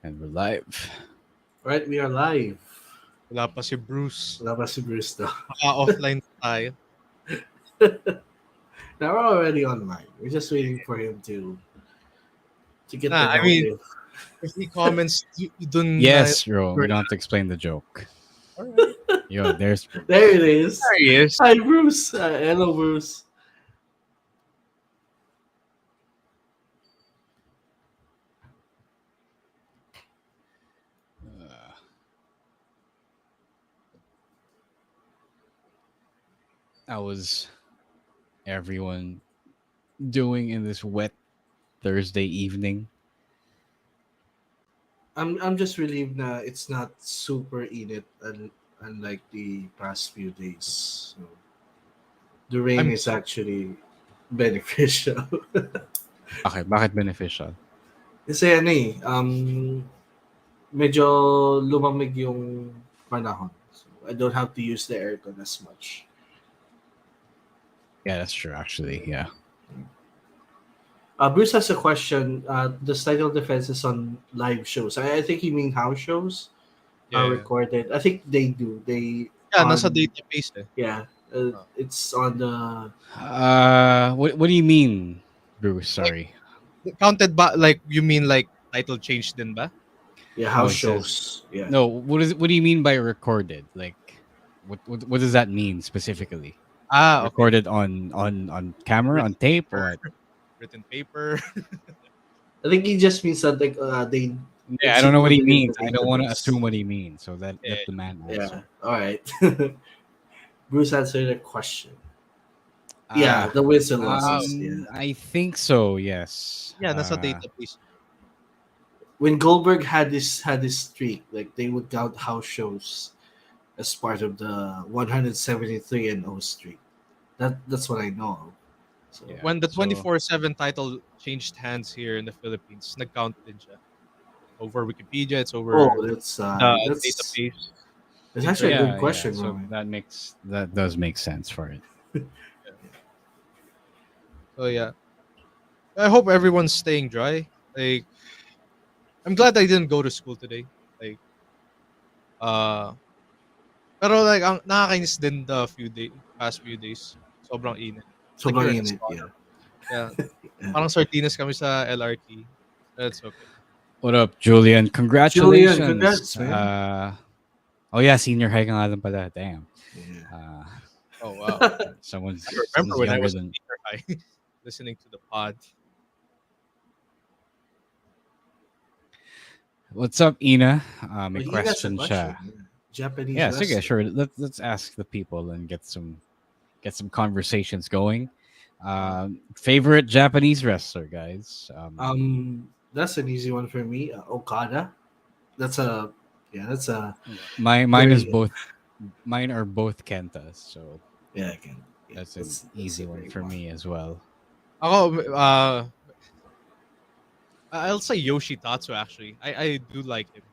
And we're live. Right, we are live. Wala pa si Bruce. Wala pa si Bruce daw. Offline tayo. Now we're already online. We're just waiting for him to get the I mean, motive. if he comments dun Yes, bro. We don't have to explain the joke. Alright. Yo, there's Bruce. There it is. There he is. Hi, Bruce. Hello, Bruce. How was everyone doing in this wet Thursday evening? I'm just relieved that it's not super init unlike the past few days. So, the rain is actually beneficial. Bakit beneficial? Kasi medyo lumamig yung panahon. So, I don't have to use the aircon as much. Yeah, that's true, actually. Yeah. Bruce has a question. Does title defense is on live shows? I think you mean house shows are recorded. I think they do. Nasa database eh. Yeah, it's on the. What do you mean, Bruce? Sorry. Counted ba, like, you mean like title change din ba? Yeah, house shows. Yeah. No, what do you mean by recorded? Like, what does that mean specifically? Okay. Recorded on camera, on tape, or written paper. I think he just means that they. Yeah, I don't know what he means. I don't want to assume what he means. So let the man answer. Yeah. All right. Bruce answered the question. Yeah, the wins and losses. Yeah. I think so. Yes. Yeah, nasa database. When Goldberg had this streak, like they would count house shows as part of the 173-0 streak. That's what I know of. So, Yeah. When the 24/7 title changed hands here in the Philippines, nag-count din siya. Over Wikipedia, it's over that's the database. That's actually a good question. So that does make sense for it. So yeah, I hope everyone's staying dry. Like, I'm glad I didn't go to school today. Like, pero like ang nakakainis din the past few days. Sobrang init. Sobrang init, yeah. Yeah. Parang sardinas kami sa LRT. That's okay. What up, Julian? Congratulations. Julian, congrats, man. Oh yeah, senior high ka nga lang pala. Damn. Yeah. Oh wow. Someone's I remember when I younger was than in senior high listening to the pod. What's up, Ina? May Well, he has a question siya. Japanese. Yeah, sige, wrestler. sure. Let's ask the people and get some conversations going. Favorite Japanese wrestler, guys. That's an easy one for me. Okada. That's a mine is very- both. Mine are both Kentas, so yeah. I can. Yeah, that's an easy a one great for me as well. Ako, I'll say Yoshitatsu actually. I do like him.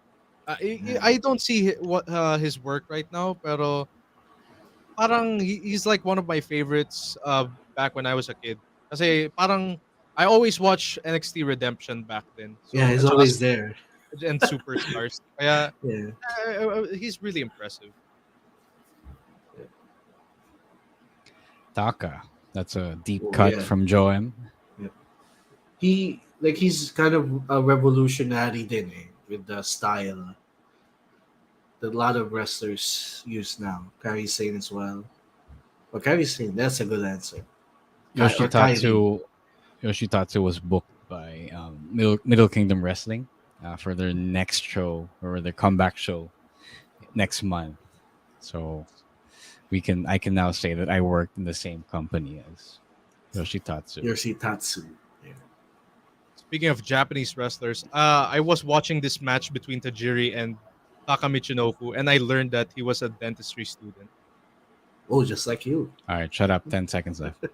I don't see his work right now, pero parang he's like one of my favorites back when I was a kid. Kasi parang I always watch NXT Redemption back then. So, Yeah, he's always there. and Superstars. Kaya Yeah. he's really impressive. Taka. That's a deep Oh, cut yeah. from Joem. He's kind of a revolutionary din with the style that a lot of wrestlers use now. Kairi Sane as well. Well, Kairi Sane, that's a good answer. Yoshitatsu was booked by Middle Kingdom Wrestling for their next show or their comeback show next month. So I can now say that I worked in the same company as Yoshitatsu. Yoshitatsu. Yeah. Speaking of Japanese wrestlers, I was watching this match between Tajiri and Taka Michinoku, and I learned that he was a dentistry student. Oh, just like you. All right, shut up. 10 seconds left.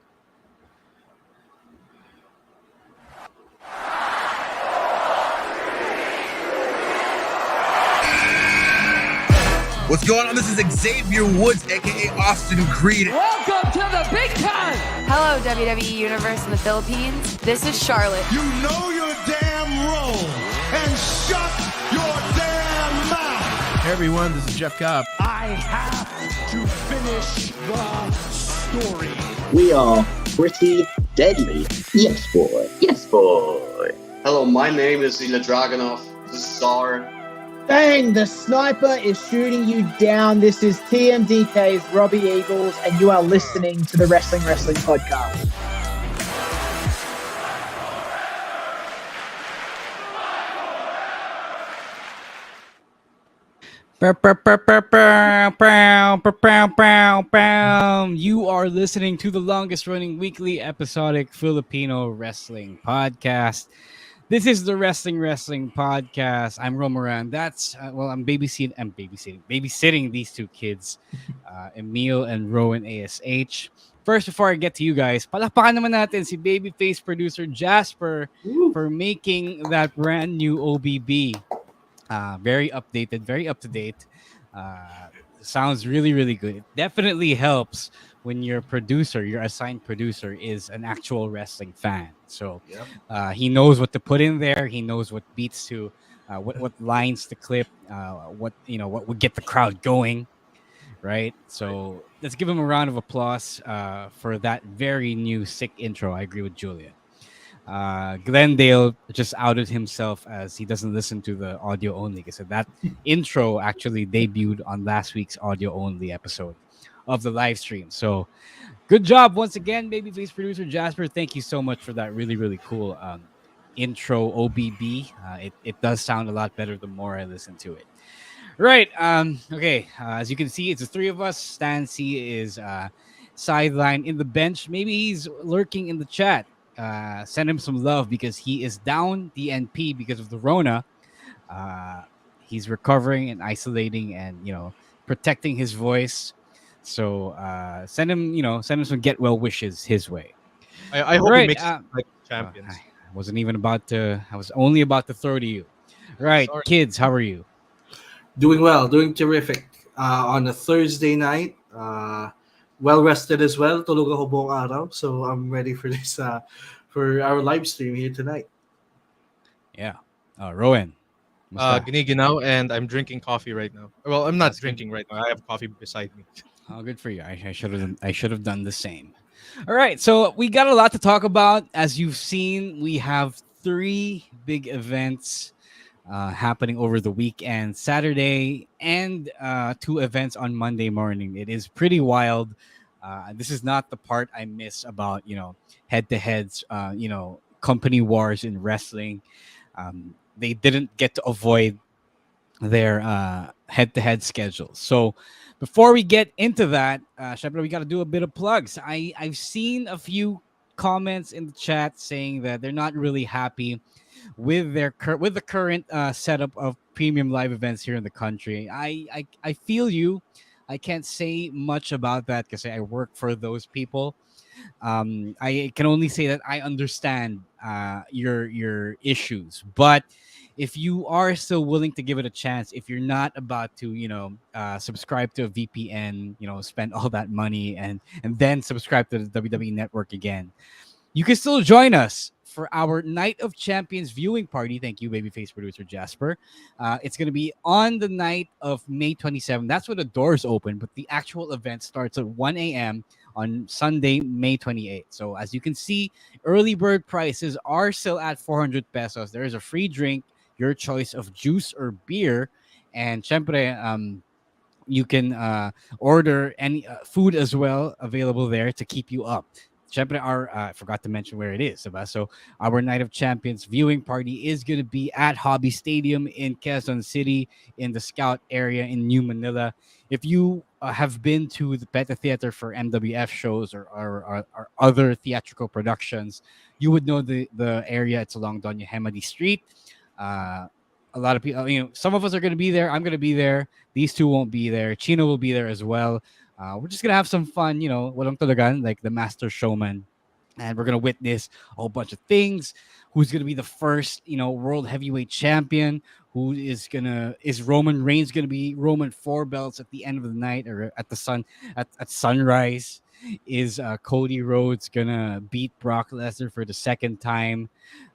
What's going on? This is Xavier Woods, aka Austin Creed. Welcome to the big time! Hello, WWE Universe in the Philippines. This is Charlotte. You know your damn role and shut your damn mouth. Hey everyone, this is Jeff Cobb. I have to finish the story. We are pretty deadly. Yes, boy. Yes, boy. Hello, my name is Ilya Dragunov, the Czar. Bang! The sniper is shooting you down. This is TMDK's Robbie Eagles, and you are listening to the Wrestling Podcast. You are listening to the longest running weekly episodic Filipino wrestling podcast. This is the Wrestling Podcast. I'm Romaran. That's I'm babysitting these two kids, Emil and Rowan ASH. First, before I get to you guys, palakpakan naman natin si babyface producer Jasper for making that brand new OBB. Very updated, very up to date. Sounds really, really good. It definitely helps when your producer, your assigned producer, is an actual wrestling fan. So he knows what to put in there. He knows what beats to, what lines to clip, what would get the crowd going, right? So let's give him a round of applause for that very new sick intro. I agree with Julia. Glendale just outed himself as he doesn't listen to the audio only because that intro actually debuted on last week's audio only episode of the live stream. So good job once again, babyface producer Jasper. Thank you so much for that really, really cool intro OBB. It does sound a lot better the more I listen to it. Right. Okay. As you can see, it's the three of us. Stan C is sideline in the bench. Maybe he's lurking in the chat. Send him some love because he is down DNP because of the Rona. He's recovering and isolating and protecting his voice. So send him some get well wishes his way. I hope he makes like champions. I was only about to throw to you. Right, sorry. Kids, how are you? Doing well, doing terrific. On a Thursday night, well rested as well. Tulog ako buong araw, so I'm ready for this for our live stream here tonight. Yeah. Rowan. Giniginaw, and I'm drinking coffee right now. Well, I'm not drinking right now. I have coffee beside me. Oh, good for you. I should have done the same. All right, so we got a lot to talk about. As you've seen, we have 3 big events happening over the weekend, Saturday, and 2 events on Monday morning. It is pretty wild. This is not the part I miss about head-to-heads, company wars in wrestling. They didn't get to avoid their head-to-head schedules. So before we get into that, Shepard, we got to do a bit of plugs. I've seen a few comments in the chat saying that they're not really happy with the current setup of premium live events here in the country. I feel you. I can't say much about that because I work for those people. I can only say that I understand your issues, but if you are still willing to give it a chance, if you're not about to subscribe to a VPN, spend all that money and then subscribe to the WWE Network again, you can still join us for our Night of Champions viewing party. Thank you, babyface producer Jasper. It's going to be on the night of May 27th. That's when the doors open, but the actual event starts at 1 a.m. on Sunday, May 28th. So as you can see, early bird prices are still at 400 pesos. There is a free drink, your choice of juice or beer. And syempre, you can order any food as well available there to keep you up. I forgot to mention where it is. So our Night of Champions viewing party is going to be at Hobby Stadium in Quezon City in the Scout area in New Manila. If you have been to the Peta Theater for MWF shows or other theatrical productions, you would know the area. It's along Doña Hemady Street. A lot of people, some of us are going to be there. I'm going to be there. These two won't be there. Chino will be there as well. We're just gonna have some fun, walang tulagan, like the master showman, and we're gonna witness a whole bunch of things. Who's gonna be the first, world heavyweight champion? Is Roman Reigns gonna be Roman 4 belts at the end of the night or at sunrise? Is Cody Rhodes gonna beat Brock Lesnar for the second time?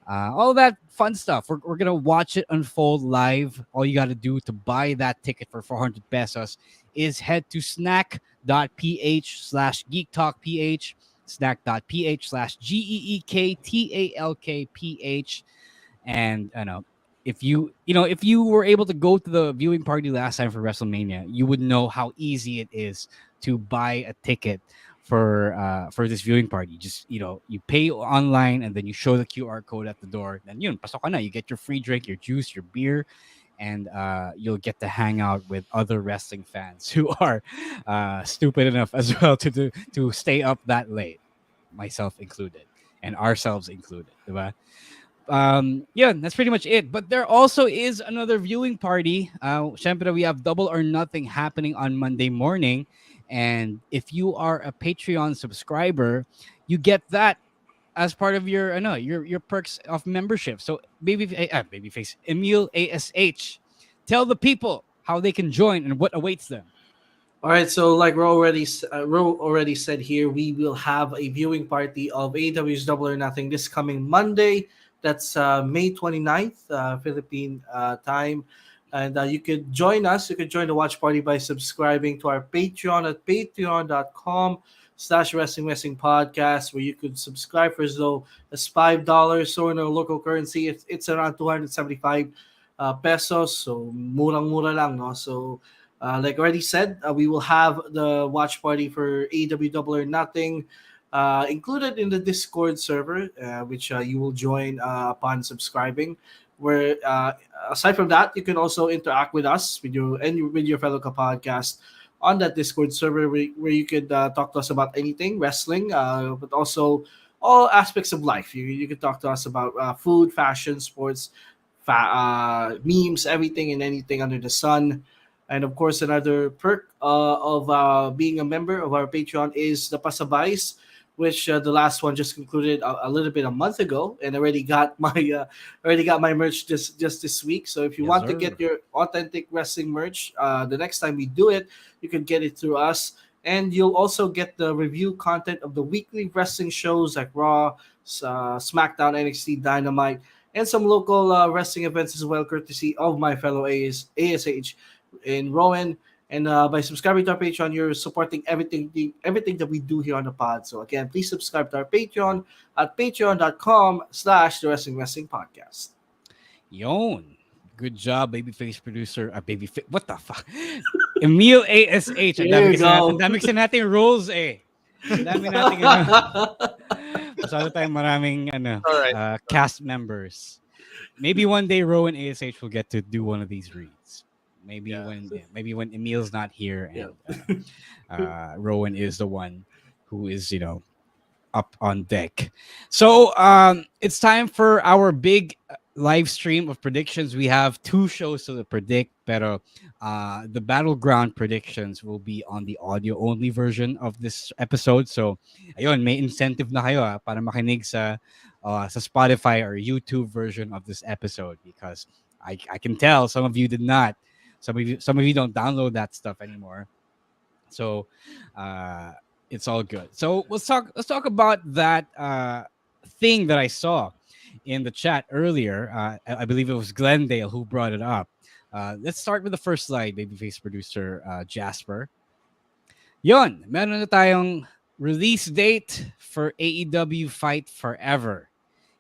All that fun stuff. We're gonna watch it unfold live. All you gotta do to buy that ticket for 400 pesos is head to snack.ph/geektalkph, snack.ph/geektalkph. And I know if you were able to go to the viewing party last time for WrestleMania, you would know how easy it is to buy a ticket for this viewing party. Just you pay online and then you show the QR code at the door. Then pasok ka na. You get your free drink, your juice, your beer, and you'll get to hang out with other wrestling fans who are stupid enough as well to stay up that late, myself included, and ourselves included, diba? Yeah, that's pretty much it. But there also is another viewing party. Syempre, we have Double or Nothing happening on Monday morning. And if you are a Patreon subscriber, you get that as part of your your perks of membership. So babyface Emil ASH, tell the people how they can join and what awaits them. All right, so like Ro already said here, we will have a viewing party of AEW's Double or Nothing this coming Monday. That's May 29th, Philippine time. And you could join us. You could join the watch party by subscribing to our Patreon at patreon.com/wrestling podcast, where you could subscribe for as low as $5. So in our local currency, it's around 275 pesos. So murang-mura lang, no? So like already said, we will have the watch party for AEW Double or Nothing included in the Discord server, which you will join upon subscribing. Where aside from that, you can also interact with us with your fellow podcast on that Discord server, where you could talk to us about anything wrestling, but also all aspects of life. You can talk to us about food, fashion, sports, memes, everything and anything under the sun. And of course, another perk of being a member of our Patreon is the pasabays, which the last one just concluded a little bit a month ago, and already got my merch just this week. So if you want to get your authentic wrestling merch, the next time we do it, you can get it through us, and you'll also get the review content of the weekly wrestling shows like Raw, SmackDown, NXT, Dynamite, and some local wrestling events as well, courtesy of my fellow ASH in Rowan. And by subscribing to our Patreon, you're supporting everything that we do here on the pod. So again, please subscribe to our Patreon at patreon.com/the Wrestling Podcast. Yon. Good job, babyface producer. What the fuck? Emil ASH. Ang dami kasi nating roles eh. Ang dami nating Masyado tayong maraming cast members. Maybe one day Rowan ASH will get to do one of these reads. Maybe when Emil's not here and Rowan is the one who is up on deck. So it's time for our big live stream of predictions. We have 2 shows to predict, pero the Battleground predictions will be on the audio only version of this episode. So ayun, may incentive na kayo para makinig sa Spotify or YouTube version of this episode, because I can tell some of you did not. Some of you don't download that stuff anymore. So it's all good. So let's talk about that thing that I saw in the chat earlier. I believe it was Glendale who brought it up. Let's start with the first slide, babyface producer Jasper. Yon, meron na tayong release date for AEW Fight Forever.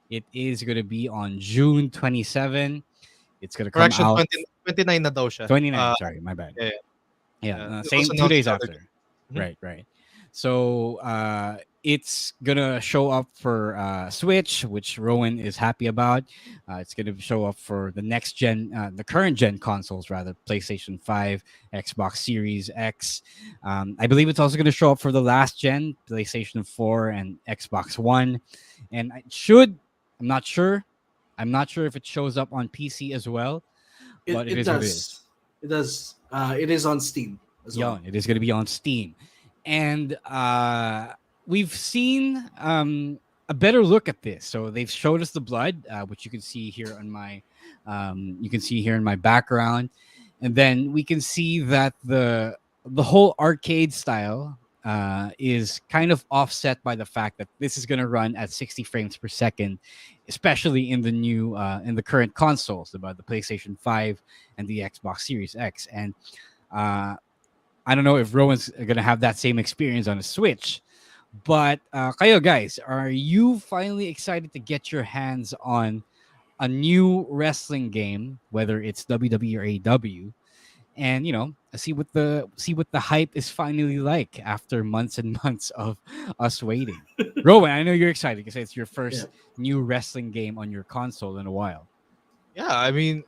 It is going to be on June 27. It's going to come out. 29 na daw siya. 29, sorry, my bad. Yeah. Same 2 days after. Mm-hmm. Right. So it's gonna show up for Switch, which Rowan is happy about. It's gonna show up for the next gen, the current gen consoles rather, PlayStation 5, Xbox Series X. I believe it's also gonna show up for the last gen, PlayStation 4 and Xbox One. And I'm not sure if it shows up on PC as well. But it does. It does. It is on Steam as well. It is going to be on Steam. And we've seen a better look at this. So they've showed us the blood, which you can see here on my in my background. And then we can see that the whole arcade style is kind of offset by the fact that this is going to run at 60 frames per second, especially in the new in the current consoles, about the PlayStation 5 and the Xbox Series X. And uh, I don't know if Rowan's going to have that same experience on a Switch. But kayo guys, are you finally excited to get your hands on a new wrestling game, whether it's WWE or AEW, and see what the hype is finally like after months and months of us waiting? Rowan, I know you're excited because it's your Yeah. first new wrestling game on your console in a while. Yeah, I mean,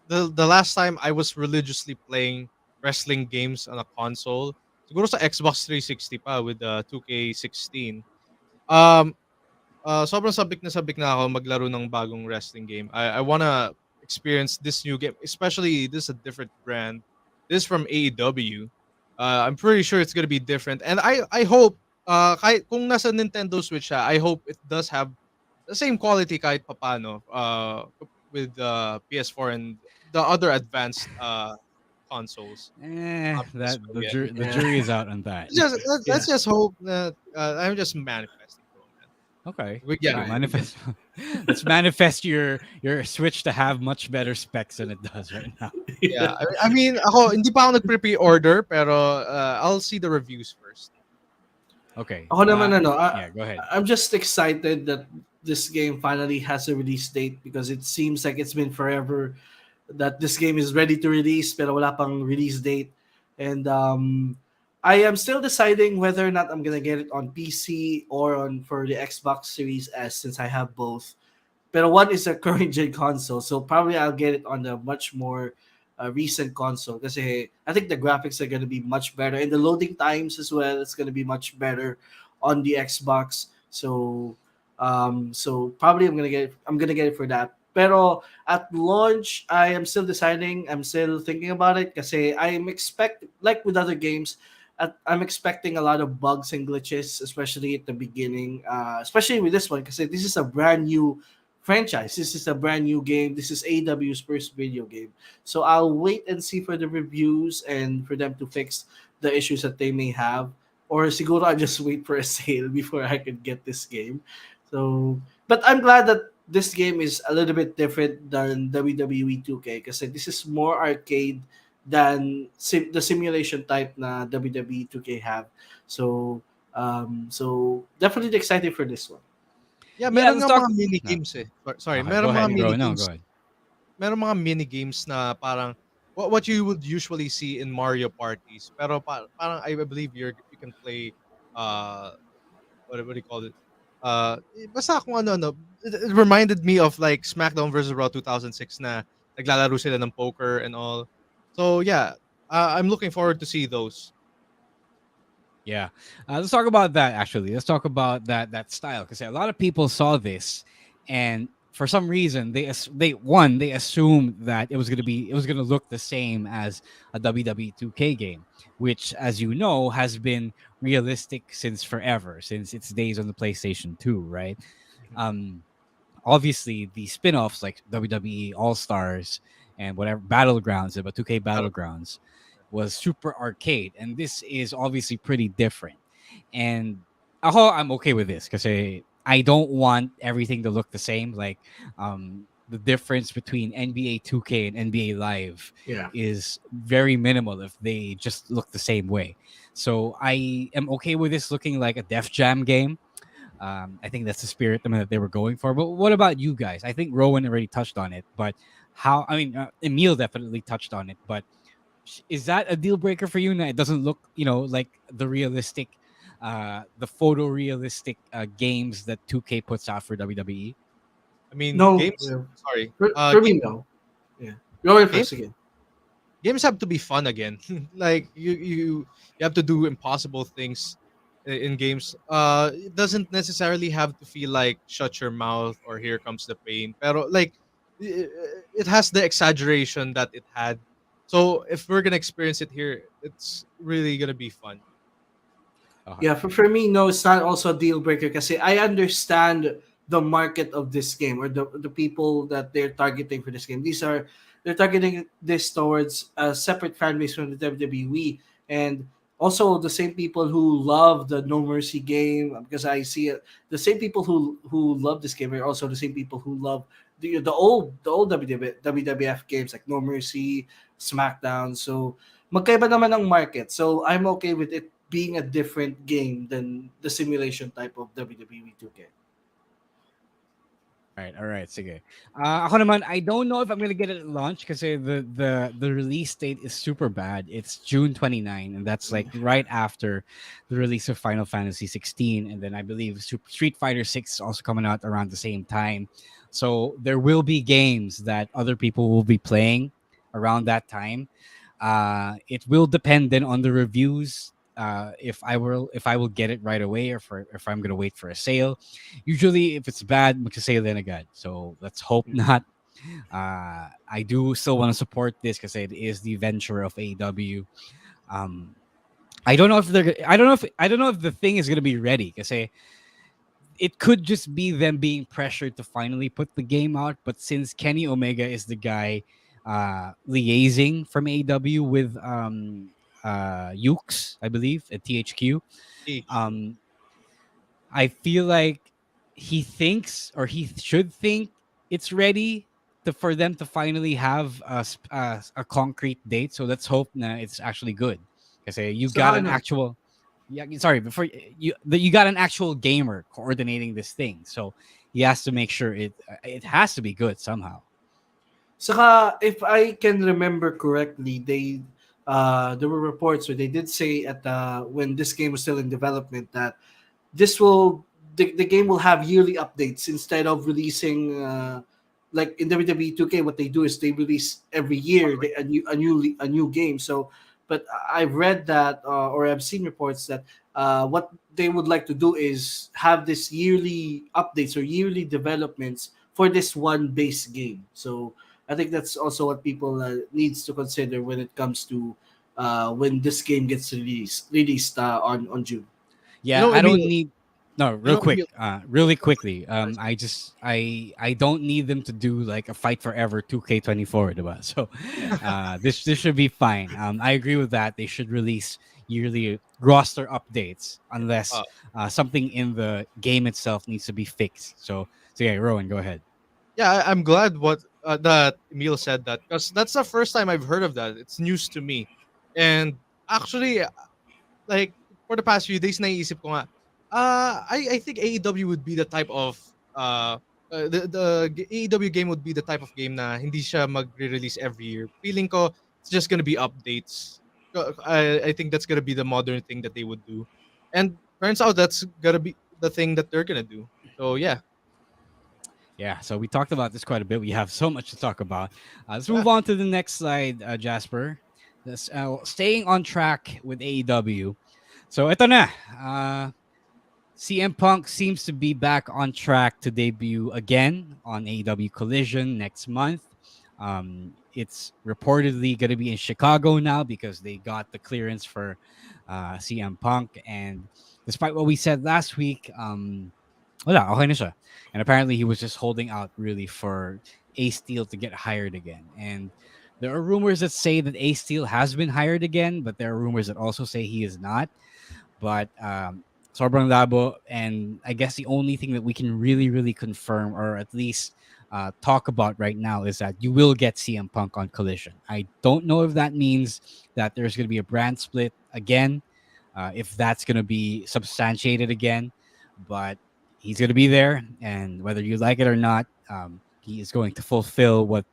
the last time I was religiously playing wrestling games on a console, siguro sa Xbox 360 pa with 2K16. Um, sobrang sabik na ako maglaro ng bagong wrestling game. I wanna experience this new game, especially this is a different brand. This is from AEW. I'm pretty sure it's gonna be different, and I hope kahit kung nasa Nintendo Switch siya, I hope it does have the same quality kahit papano with PS4 and the other advanced consoles. After this That one, the yeah. the jury is out on that. Let's just hope that I'm just manifesting for a man. Okay. We get Okay, it. manifest. Let's manifest your Switch to have much better specs than it does right now. Yeah, I mean, ako hindi pa ako nagpre-pre-order pero I'll see the reviews first. Okay. Ako naman yeah, go ahead. I'm just excited that this game finally has a release date because it seems like it's been forever that this game is ready to release pero wala pang release date. And I am still deciding whether or not I'm gonna get it on PC or on for the Xbox Series S since I have both. Pero one is a current gen console, so probably I'll get it on a much more recent console. Because I think the graphics are gonna be much better, and the loading times as well. It's gonna be much better on the Xbox. So probably I'm gonna get it for that. Pero at launch, I am still deciding. I'm still thinking about it because I'm like with other games. I'm expecting a lot of bugs and glitches, especially at the beginning. Especially with this one because this is a brand new franchise. This is a brand new game. This is AW's first video game. So I'll wait and see for the reviews and for them to fix the issues that they may have. Or siguro I'll just wait for a sale before I can get this game. So, but I'm glad that this game is a little bit different than WWE 2K because this is more arcade than the simulation type na WWE 2K have. So definitely excited for this one. Yeah, meron let's nga talk. mga mini No. games eh. Sorry, Okay, meron go ahead, mga bro. mini No, games. go ahead. Meron mga mini games na parang what you would usually see in Mario parties. Pero parang I believe you can play what do you call it? Basta kung ano. It reminded me of like SmackDown versus Raw 2006 na naglalaro sila ng poker and all. So yeah, I'm looking forward to see those. Yeah, let's talk about that. Actually, let's talk about that style because a lot of people saw this, and for some reason they assumed that it was gonna look the same as a WWE 2K game, which, as you know, has been realistic since forever, since its days on the PlayStation 2, right? Um, Obviously the spin-offs like WWE All Stars and whatever Battlegrounds, about 2K Battlegrounds, was super arcade, and this is obviously pretty different. And I'm okay with this because I don't want everything to look the same. Like the difference between NBA 2K and NBA Live Yeah. is very minimal if they just look the same way. So I am okay with this looking like a Def Jam game. I think that's the spirit that they were going for. But what about you guys? I think Rowan already touched on it, but Emil definitely touched on it. But is that a deal breaker for you? Now it doesn't look, like the realistic, the photorealistic games that 2K puts out for WWE. I mean, No, games. yeah. Sorry, For me, no. Yeah. Go ahead first again. games have to be fun again. Like you have to do impossible things in games. It doesn't necessarily have to feel like shut your mouth or here comes the pain. Pero like it has the exaggeration that it had. So if we're gonna experience it here, it's really gonna be fun. Yeah, for me, no, it's not also a deal breaker because I understand the market of this game or the people that they're targeting for this game. They're targeting this towards a separate fan base from the WWE, and Also, the same people who love the No Mercy game, because I see it. The same people who love this game are also the same people who love the old WWF games like No Mercy, SmackDown. So magkaiba naman ang market. So I'm okay with it being a different game than the simulation type of WWE 2K. All right, sige. Ako naman, I don't know if I'm gonna get it at launch kasi the release date is super bad. It's June 29, and that's like right after the release of Final Fantasy 16, and then I believe Street Fighter 6 is also coming out around the same time. So there will be games that other people will be playing around that time. It will depend then on the reviews. If I will get it right away, or if I'm gonna wait for a sale. Usually, if it's bad, magsasale din agad. So let's hope not. I do still want to support this because it is the venture of AEW. Um, I don't know if they're. I don't know if the thing is gonna be ready. Because it could just be them being pressured to finally put the game out. But since Kenny Omega is the guy liaising from AEW with Ukes, I believe, at THQ, um, I feel like he thinks, or he should think, it's ready for them to finally have a concrete date. So let's hope na it's actually good. Because you So got how an no? actual, yeah, sorry, before you got an actual gamer coordinating this thing. So he has to make sure it has to be good somehow. Saka, if I can remember correctly, there were reports where they did say at when this game was still in development that the game will have yearly updates instead of releasing like in WWE 2K. What they do is they release every year a new game. So, but I've read that or I've seen reports that what they would like to do is have this yearly updates or yearly developments for this one base game. So I think that's also what people needs to consider when it comes to when this game gets released on June. You Yeah, know, I don't Emil, need no you real know, quick, Emil, really quickly. I don't need them to do like a fight forever 2K24, diba? So this should be fine. I agree with that. They should release yearly roster updates unless uh, something in the game itself needs to be fixed. So yeah, Rowan, go ahead. yeah, I'm glad that Emil said that, because that's the first time I've heard of that. It's news to me, and actually, like for the past few days, naisip ko nga, I think AEW would be the type of AEW game would be the type of game na hindi siya magre-release every year. Feeling ko it's just gonna be updates. I think that's gonna be the modern thing that they would do, and turns out that's gonna be the thing that they're gonna do. So yeah. Yeah, so we talked about this quite a bit. We have so much to talk about. Let's Yeah. move on to the next slide, Jasper. Staying on track with AEW. So ito na. CM Punk seems to be back on track to debut again on AEW Collision next month. It's reportedly going to be in Chicago now because they got the clearance for CM Punk. And despite what we said last week, wala, okay na siya. And apparently he was just holding out really for Ace Steel to get hired again. And there are rumors that say that Ace Steel has been hired again, but there are rumors that also say he is not. But sobrang labo, and I guess the only thing that we can really confirm, or at least talk about right now, is that you will get CM Punk on Collision. I don't know if that means that there's going to be a brand split again, if that's going to be substantiated again, but he's going to be there, and whether you like it or not, he is going to fulfill what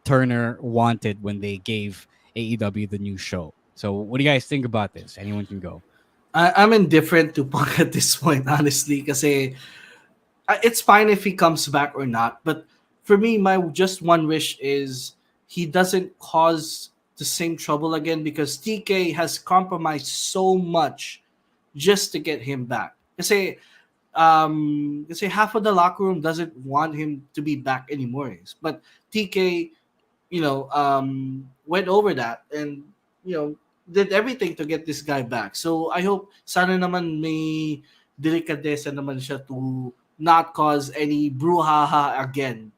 Turner wanted when they gave AEW the new show. So what do you guys think about this? Anyone can go. I'm indifferent to Punk at this point, honestly, because it's fine if he comes back or not. But for me, my just one wish is he doesn't cause the same trouble again, because TK has compromised so much just to get him back. Kasi half of the locker room doesn't want him to be back anymore. But TK, went over that and did everything to get this guy back. So I hope sana naman may delikadesa naman siya to not cause any brouhaha again.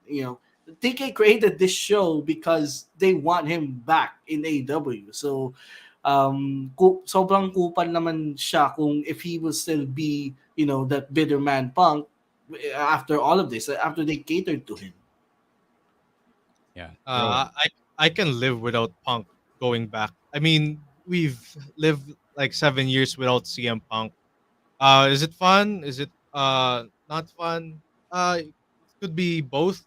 TK created this show because they want him back in AEW. So sobrang kupal naman siya kung if he will still be, that bitter man Punk after all of this, after they catered to him. Yeah. I can live without Punk going back. I mean, we've lived like 7 years without CM Punk. Is it fun? Is it not fun? It could be both.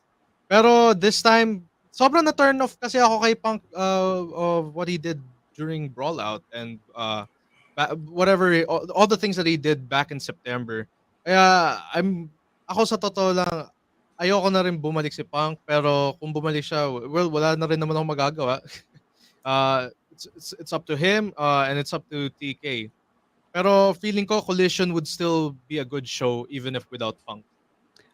Pero this time, sobrang na turn off kasi ako kay Punk of what he did during Brawlout and whatever all the things that he did back in September. Kaya ako sa totoo lang ayoko na rin bumalik si Punk pero kung bumalik siya, well, wala na rin naman akong magagawa. It's up to him and it's up to TK. Pero feeling ko Collision would still be a good show even if without Punk.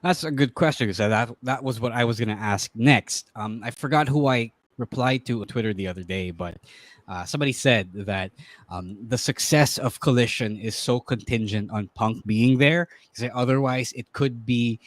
That's a good question because that was what I was gonna ask next. I forgot who I replied to on Twitter the other day, but somebody said that the success of Collision is so contingent on Punk being there. Because otherwise, it could be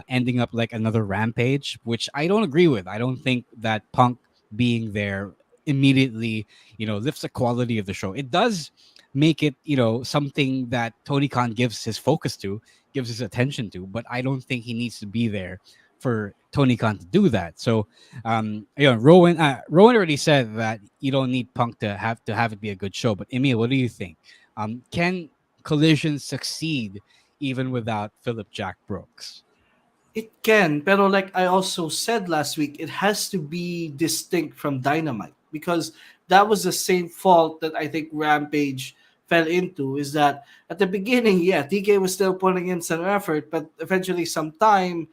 ending up like another Rampage, which I don't agree with. I don't think that Punk being there immediately, lifts the quality of the show. It does make it, something that Tony Khan gives his focus to, gives his attention to, but I don't think he needs to be there for Tony Khan to do that. So, Rowan already said that you don't need Punk to have it be a good show. But Emil, what do you think? Can Collision succeed even without Philip Jack Brooks? It can, pero like I also said last week, it has to be distinct from Dynamite because that was the same fault that I think Rampage fell into, is that at the beginning, TK was still putting in some effort, but eventually sometime,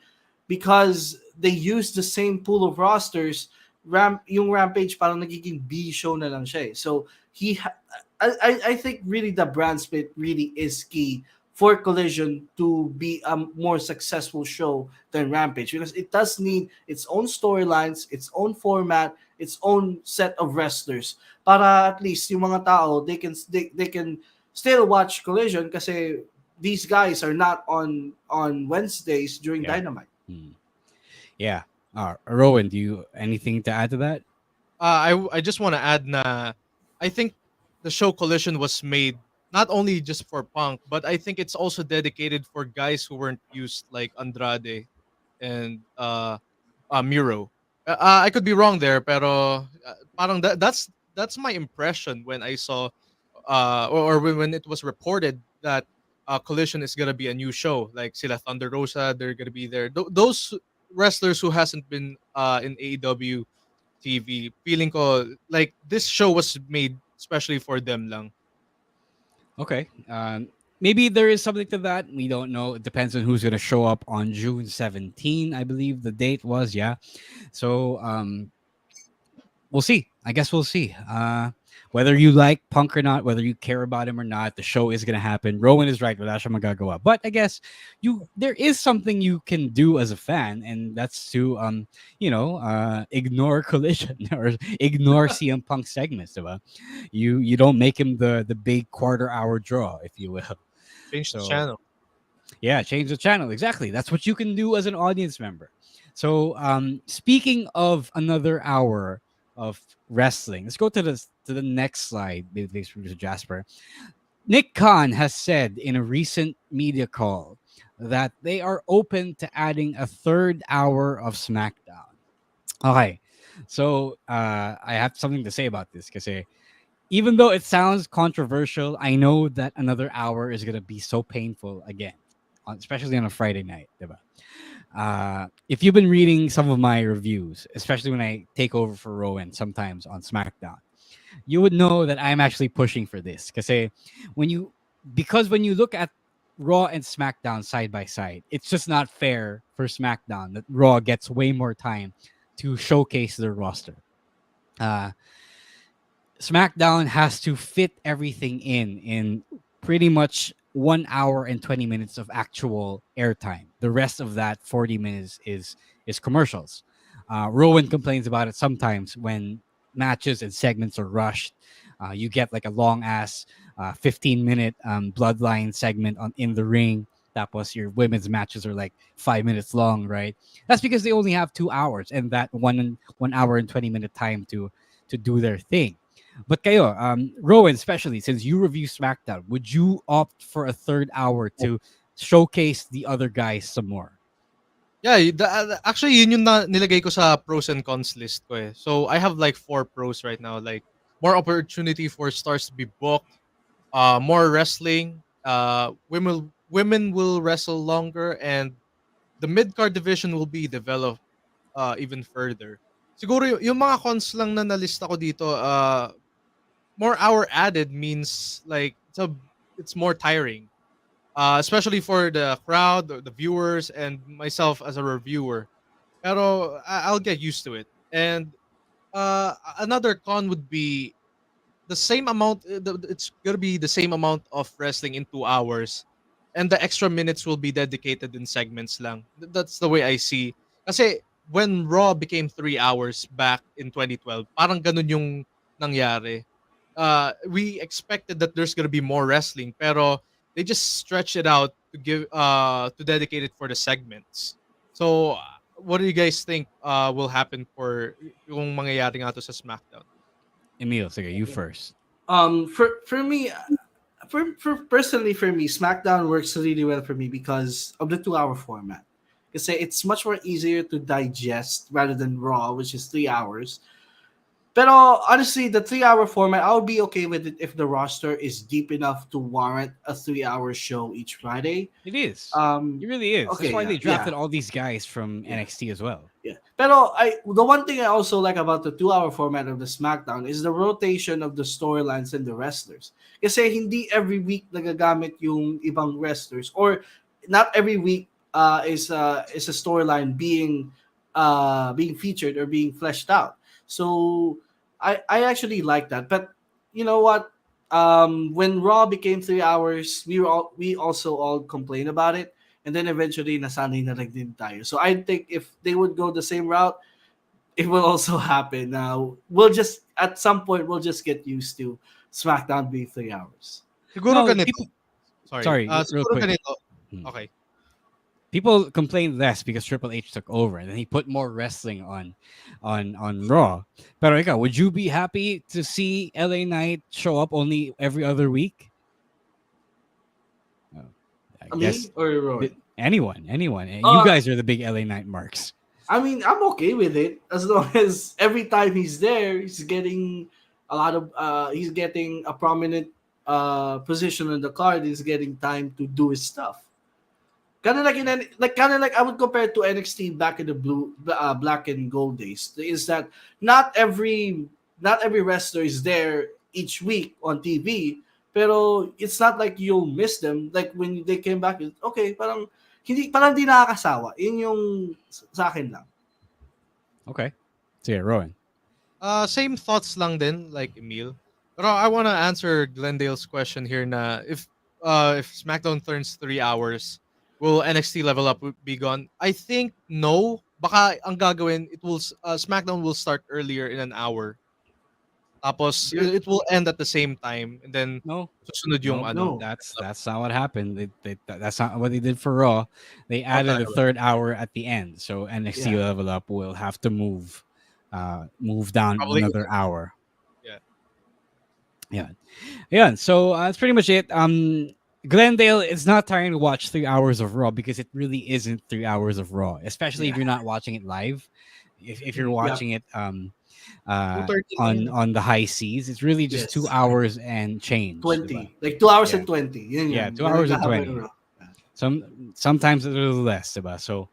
because they used the same pool of rosters, yung Rampage parang nagiging B show na lang siya. So I think really the brand split really is key for Collision to be a more successful show than Rampage because it does need its own storylines, its own format, its own set of wrestlers para at least yung mga tao they can still watch Collision kasi these guys are not on Wednesdays during Dynamite. Yeah. Rowan, do you anything to add to that? I just want to add na I think the show Collision was made not only just for Punk, but I think it's also dedicated for guys who weren't used like Andrade and Miro. I could be wrong there, pero parang that's my impression when I saw or when it was reported that Collision is gonna be a new show. Like sila Thunder Rosa, they're gonna be there. Those wrestlers who hasn't been in AEW TV, feeling ko like this show was made especially for them lang. Okay. Maybe there is something to that. We don't know. It depends on who's going to show up on June 17, I believe the date was. Yeah. So we'll see. I guess we'll see. Whether you like Punk or not, whether you care about him or not, the show is going to happen. Rowan is right. Wala siya magagawa. But I guess there is something you can do as a fan, and that's to ignore Collision or ignore CM Punk segments. Diba? You don't make him the big quarter-hour draw, if you will. Change the channel. Yeah, change the channel. Exactly. That's what you can do as an audience member. So speaking of another hour of wrestling, let's go to the next slide, based from Jasper. Nick Khan has said in a recent media call that they are open to adding a third hour of SmackDown. Okay, so I have something to say about this because even though it sounds controversial, I know that another hour is going to be so painful again, especially on a Friday night. Diba? If you've been reading some of my reviews, especially when I take over for Rowan sometimes on SmackDown, you would know that I'm actually pushing for this. Because when you look at Raw and SmackDown side by side, it's just not fair for SmackDown that Raw gets way more time to showcase their roster. SmackDown has to fit everything in pretty much 1 hour and 20 minutes of actual airtime. The rest of that 40 minutes is commercials. Rowan complains about it sometimes when matches and segments are rushed. You get like a long ass 15-minute bloodline segment in the ring. Tapos your women's matches are like 5 minutes long, right? That's because they only have 2 hours and that 1 hour and 20-minute time to do their thing. But kayo, Rowan, especially since you review SmackDown, would you opt for a third hour to showcase the other guys some more? Yeah, actually yun yung nilagay ko sa pros and cons list ko eh. So I have like 4 pros right now, like more opportunity for stars to be booked, more wrestling, women will wrestle longer, and the mid-card division will be developed even further. Siguro yung mga cons lang na nalista ko dito, more hour added means like it's more tiring. Especially for the crowd, the viewers, and myself as a reviewer. Pero I'll get used to it. And another con would be the same amount. It's gonna be the same amount of wrestling in 2 hours, and the extra minutes will be dedicated in segments lang. That's the way I see. Kasi when Raw became 3 hours back in 2012, parang ganun yung nangyari. We expected that there's gonna be more wrestling, pero they just stretch it out to dedicate it for the segments. So, what do you guys think will happen for yung mangyayari nga to sa SmackDown? Emil, sige, you first. For me, for personally for me, SmackDown works really well for me because of the 2 hour format. Because it's much more easier to digest rather than Raw, which is 3 hours. Pero honestly, the 3 hour format, I'll be okay with it if the roster is deep enough to warrant a 3 hour show each Friday. It is. It really is. Okay, That's why they drafted yeah. all these guys from NXT as well. Yeah. Pero the one thing I also like about the 2 hour format of the SmackDown is the rotation of the storylines and the wrestlers. Kasi hindi every week nagagamit yung ibang wrestlers, or not every week is a storyline being featured or being fleshed out. So I actually like that. But you know what? When Raw became 3 hours, we also all complained about it. And then eventually, nasanay na lang din tayo. So I think if they would go the same route, it will also happen. At some point, we'll just get used to SmackDown being 3 hours. Siguro ganito. Sorry, real siguro quick. ganito. Okay. People complained less because Triple H took over, and then he put more wrestling on Raw. Pero ikaw, would you be happy to see LA Knight show up only every other week? I guess or Roy? anyone. You guys are the big LA Knight marks. I mean, I'm okay with it as long as every time he's there, he's getting he's getting a prominent position on the card. He's getting time to do his stuff. Kind of like I would compare it to NXT back in the black and gold days. Is that not every wrestler is there each week on TV, pero it's not like you'll miss them. Like when they came back, okay, parang di nakakasawa. Yun yung sa akin lang. Okay. So yeah, Rowan. Same thoughts lang din, like Emil. Pero I want to answer Glendale's question here na if SmackDown turns 3 hours, will NXT level up be gone? I think no. Baka ang gagawin, SmackDown will start earlier in an hour. Tapos it will end at the same time, and then susunod yung ano. That's not what happened. That's not what they did for Raw. They added a third hour at the end, so NXT level up will have to move down Probably another hour. Yeah. So that's pretty much it. Glendale, it's not tiring to watch 3 hours of Raw because it really isn't 3 hours of Raw, especially if you're not watching it live. If you're watching it on the high seas, it's really just 2 hours and change. 20, like 2 hours and 20. Yeah, 2 hours and 20. Sometimes a little less, diba? So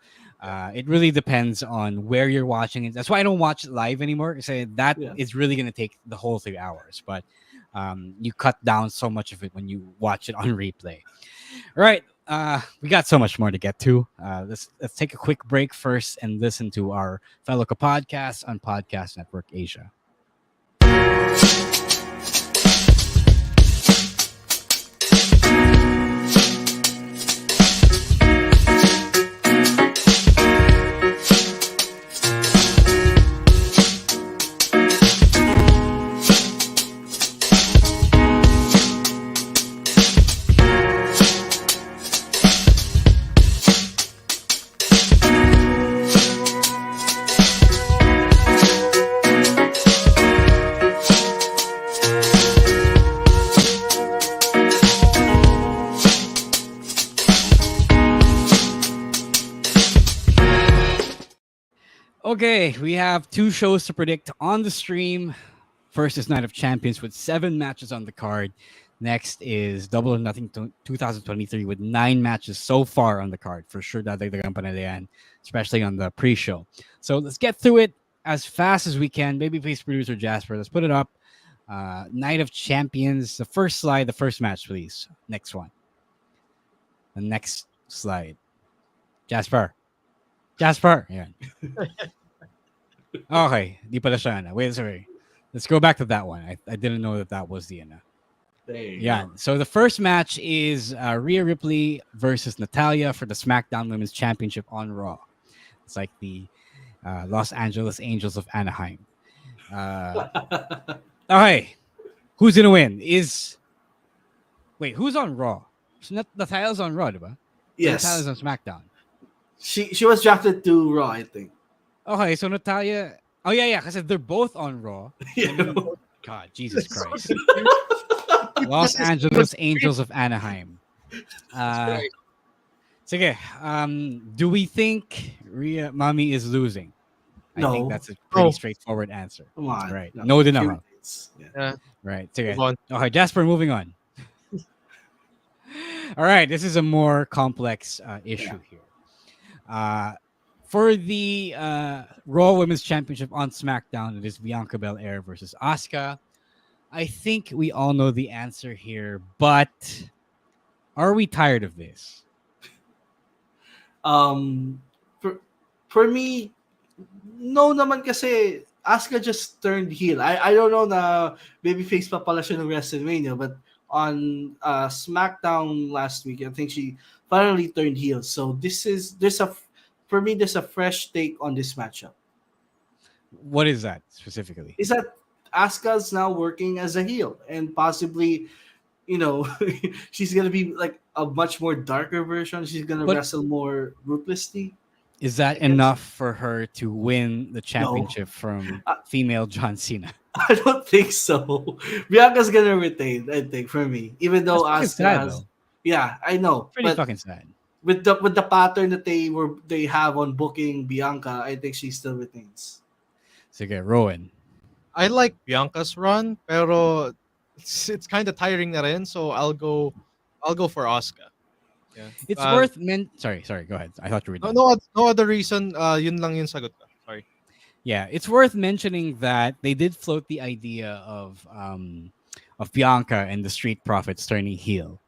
it really depends on where you're watching it. That's why I don't watch it live anymore. Because that is really going to take the whole 3 hours. But you cut down so much of it when you watch it on replay. All right. We got so much more to get to. Let's take a quick break first and listen to our fellow podcasts on Podcast Network Asia. Okay, we have 2 shows to predict on the stream. First is Night of Champions with 7 matches on the card. Next is Double or Nothing 2023 with 9 matches so far on the card. For sure, dadagdagan pa nila yan, especially on the pre-show. So let's get through it as fast as we can. Babyface producer Jasper, let's put it up. Night of Champions, the first slide, the first match, please. Next one. The next slide. Jasper. Yeah. Okay, di pala siya na. Wait, sorry. Let's go back to that one. I didn't know that was the Ana. Yeah. So the first match is Rhea Ripley versus Natalya for the SmackDown Women's Championship on Raw. It's like the Los Angeles Angels of Anaheim. Okay. Who's gonna win? Wait, who's on Raw? So Natalya's on Raw, diba? Yes. Natalya's on SmackDown. She was drafted to Raw, I think. Okay, so Natalya. Oh yeah, because they're both on Raw. Yeah. God, Jesus Christ. Los Angeles Angels of Anaheim. Sige, do we think Rhea Mami is losing? No. I think that's a pretty straightforward answer. Come on. Right. No, din naman. Yeah. Right. Sige. Move on. Okay, Jasper, moving on. All right, this is a more complex issue here. For the Raw Women's Championship on SmackDown, it is Bianca Belair versus Asuka. I think we all know the answer here, but are we tired of this? For me, no naman kasi Asuka just turned heel. I don't know na babyface pa pala siya ng WrestleMania, but on SmackDown last week, I think she finally turned heel. So for me, there's a fresh take on this matchup. What is that specifically? Is that Asuka's now working as a heel, and possibly, she's gonna be like a much more darker version. She's gonna wrestle more ruthlessly. Is that enough for her to win the championship from female John Cena? I don't think so. Bianca's gonna retain, I think, for me. Even though Asuka has, yeah, I know. Pretty fucking sad. With the pattern that they have on booking Bianca, I think she still retains. Sige, Rowan. I like Bianca's run, pero it's kind of tiring na rin, so I'll go for Asuka. Yeah. It's worth sorry, go ahead. I thought you were done. No other reason, yun lang yung sagot ko. Sorry. Yeah, it's worth mentioning that they did float the idea of Bianca and the Street Profits turning heel.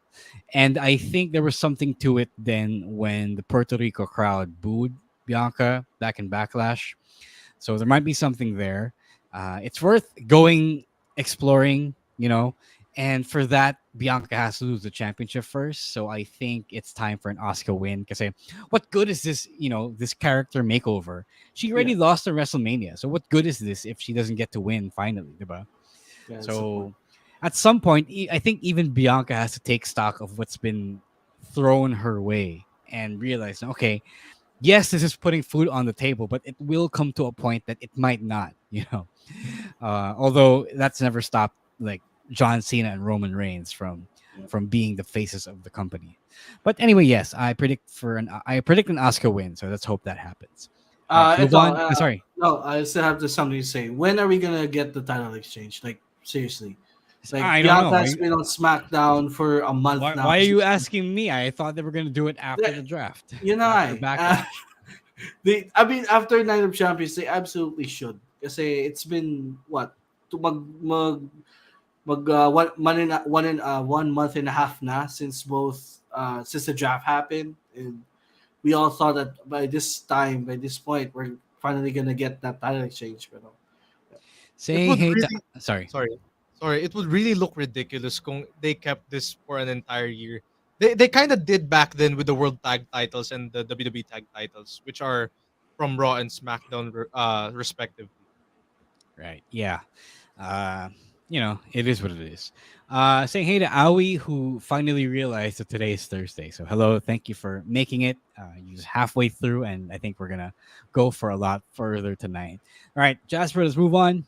And I think there was something to it then when the Puerto Rico crowd booed Bianca back in Backlash. So there might be something there. It's worth exploring, and for that, Bianca has to lose the championship first. So I think it's time for an Asuka win. Because what good is this, this character makeover? She already lost at WrestleMania. So what good is this if she doesn't get to win finally, diba? Yeah, so at some point, I think even Bianca has to take stock of what's been thrown her way and realize, okay, yes, this is putting food on the table, but it will come to a point that it might not, although that's never stopped like John Cena and Roman Reigns from being the faces of the company. But anyway, yes, I predict an Asuka win, so let's hope that happens. Sorry. No, I still have something to say. When are we gonna get the title exchange? Like seriously. Like Bianca has been on SmackDown for a month now. Why are you asking me? I thought they were gonna do it after the draft. After Night of Champions, they absolutely should. Kasi it's been what? One month and a half na since the draft happened, and we all thought that by this point, we're finally gonna get that title exchange. But Sorry, it would really look ridiculous kung they kept this for an entire year. They kind of did back then with the World Tag Titles and the WWE Tag Titles, which are from Raw and SmackDown, respectively. Right. Yeah. It is what it is. Saying hey to Aoi, who finally realized that today is Thursday. So hello, thank you for making it. You're halfway through, and I think we're gonna go for a lot further tonight. All right, Jasper, let's move on.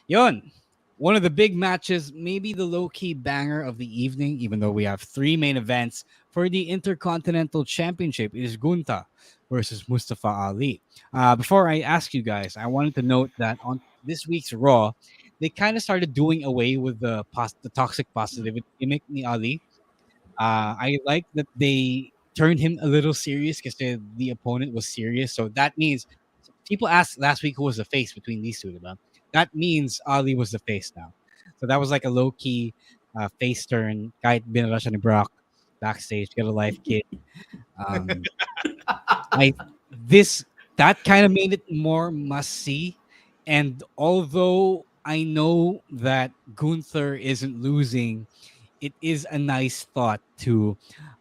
Yon. One of the big matches, maybe the low-key banger of the evening, even though we have 3 main events for the Intercontinental Championship. It is Gunta versus Mustafa Ali. Before I ask you guys, I wanted to note that on this week's Raw, they kind of started doing away with the toxic positivity gimmick ni Ali. I like that they turned him a little serious because the opponent was serious. So that means people asked last week who was the face between these two. Diba? That means Ali was the face now. So that was like a low key face turn. Kahit binala siya ni Brock backstage, got a life kit. Um, I this that kind of made it more must see. And although I know that Gunther isn't losing, it is a nice thought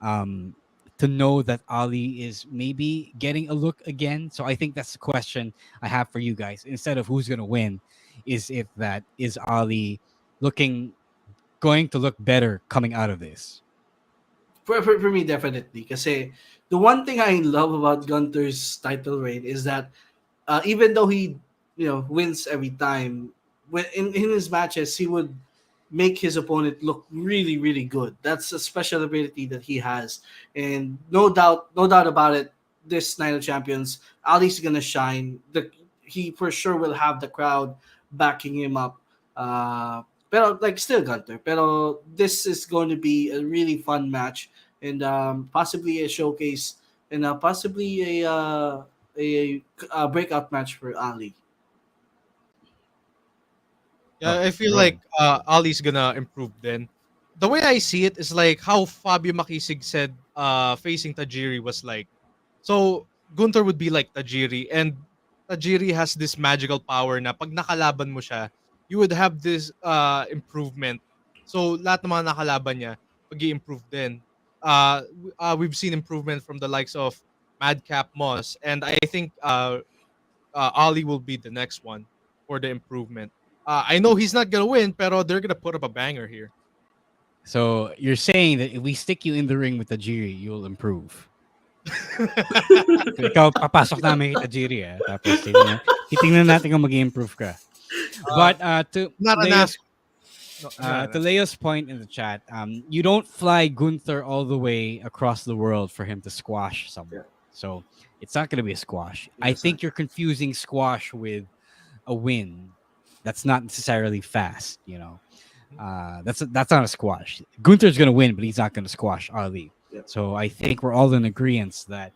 um to know that Ali is maybe getting a look again. So I think that's the question I have for you guys. Instead of who's gonna win, is if that is Ali looking going to look better coming out of this. For me, definitely. Kasi the one thing I love about Gunter's title reign is that even though he wins every time, when in his matches he would make his opponent look really really good. That's a special ability that he has, and no doubt about it. This Night of Champions, Ali's gonna shine. He for sure will have the crowd backing him up. Pero like still Gunter. Pero this is going to be a really fun match and possibly a showcase and possibly a breakout match for Ali. Yeah, I feel go like ahead. Ali's gonna improve then. The way I see it is like how Fabio Makisig said facing Tajiri was like. So Gunther would be like Tajiri, and Tajiri has this magical power na pag nakalaban mo siya, you would have this improvement. So lahat ng mga nakalaban niya, pag-i-improve din. We've seen improvement from the likes of Madcap Moss, and I think Ali will be the next one for the improvement. I know he's not gonna win, pero they're gonna put up a banger here. So you're saying that if we stick you in the ring with Tajiri, you'll improve. So ikaw, papasok namin kay Tajiri, tapos titingnan natin kung mag-improve ka. But Not enough. To Leo's point in the chat, you don't fly Gunther all the way across the world for him to squash someone. So it's not going to be a squash. I think you're confusing squash with a win. That's not necessarily fast, that's not a squash. Gunther's going to win, but he's not going to squash Ali. So I think we're all in agreement that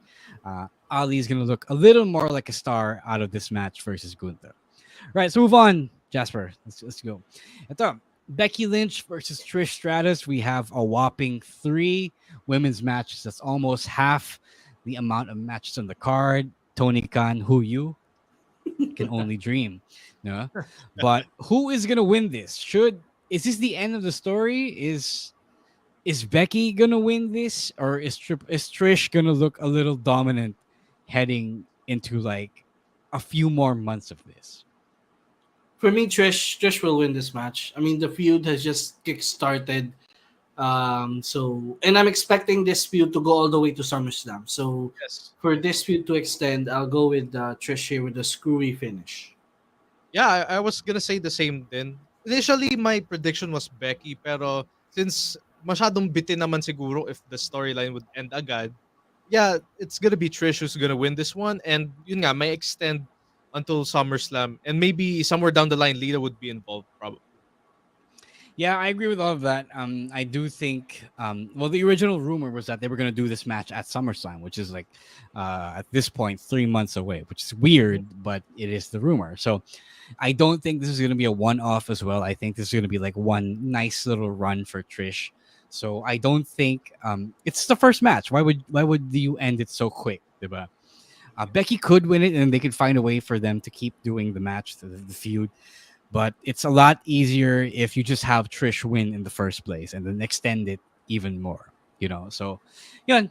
Ali is going to look a little more like a star out of this match versus Gunther. Right, so move on, Jasper. Let's go. Ito, Becky Lynch versus Trish Stratus. We have a whopping 3 women's matches. That's almost half the amount of matches on the card. Tony Khan, who you can only dream. No? But who is gonna win this? Is this the end of the story? Is Becky gonna win this, or is Trish gonna look a little dominant heading into like a few more months of this? For me, Trish will win this match. I mean, the feud has just kick-started. And I'm expecting this feud to go all the way to SummerSlam. So Yes. for this feud to extend, I'll go with Trish here with the screwy finish. Yeah, I was gonna say the same din. Initially, my prediction was Becky, pero since masyadong bitin naman siguro if the storyline would end agad, yeah, it's gonna be Trish who's gonna win this one, and yun nga, may extend until SummerSlam, and maybe somewhere down the line, Lita would be involved, probably. Yeah, I agree with all of that. I do think, well, the original rumor was that they were going to do this match at SummerSlam, which is like, at this point, 3 months away, which is weird, but it is the rumor. So I don't think this is going to be a one-off as well. I think this is going to be like one nice little run for Trish. So I don't think it's the first match. Why would you end it so quick, diba? Becky could win it, and they could find a way for them to keep doing the match, the feud. But it's a lot easier if you just have Trish win in the first place and then extend it even more, So, yeah,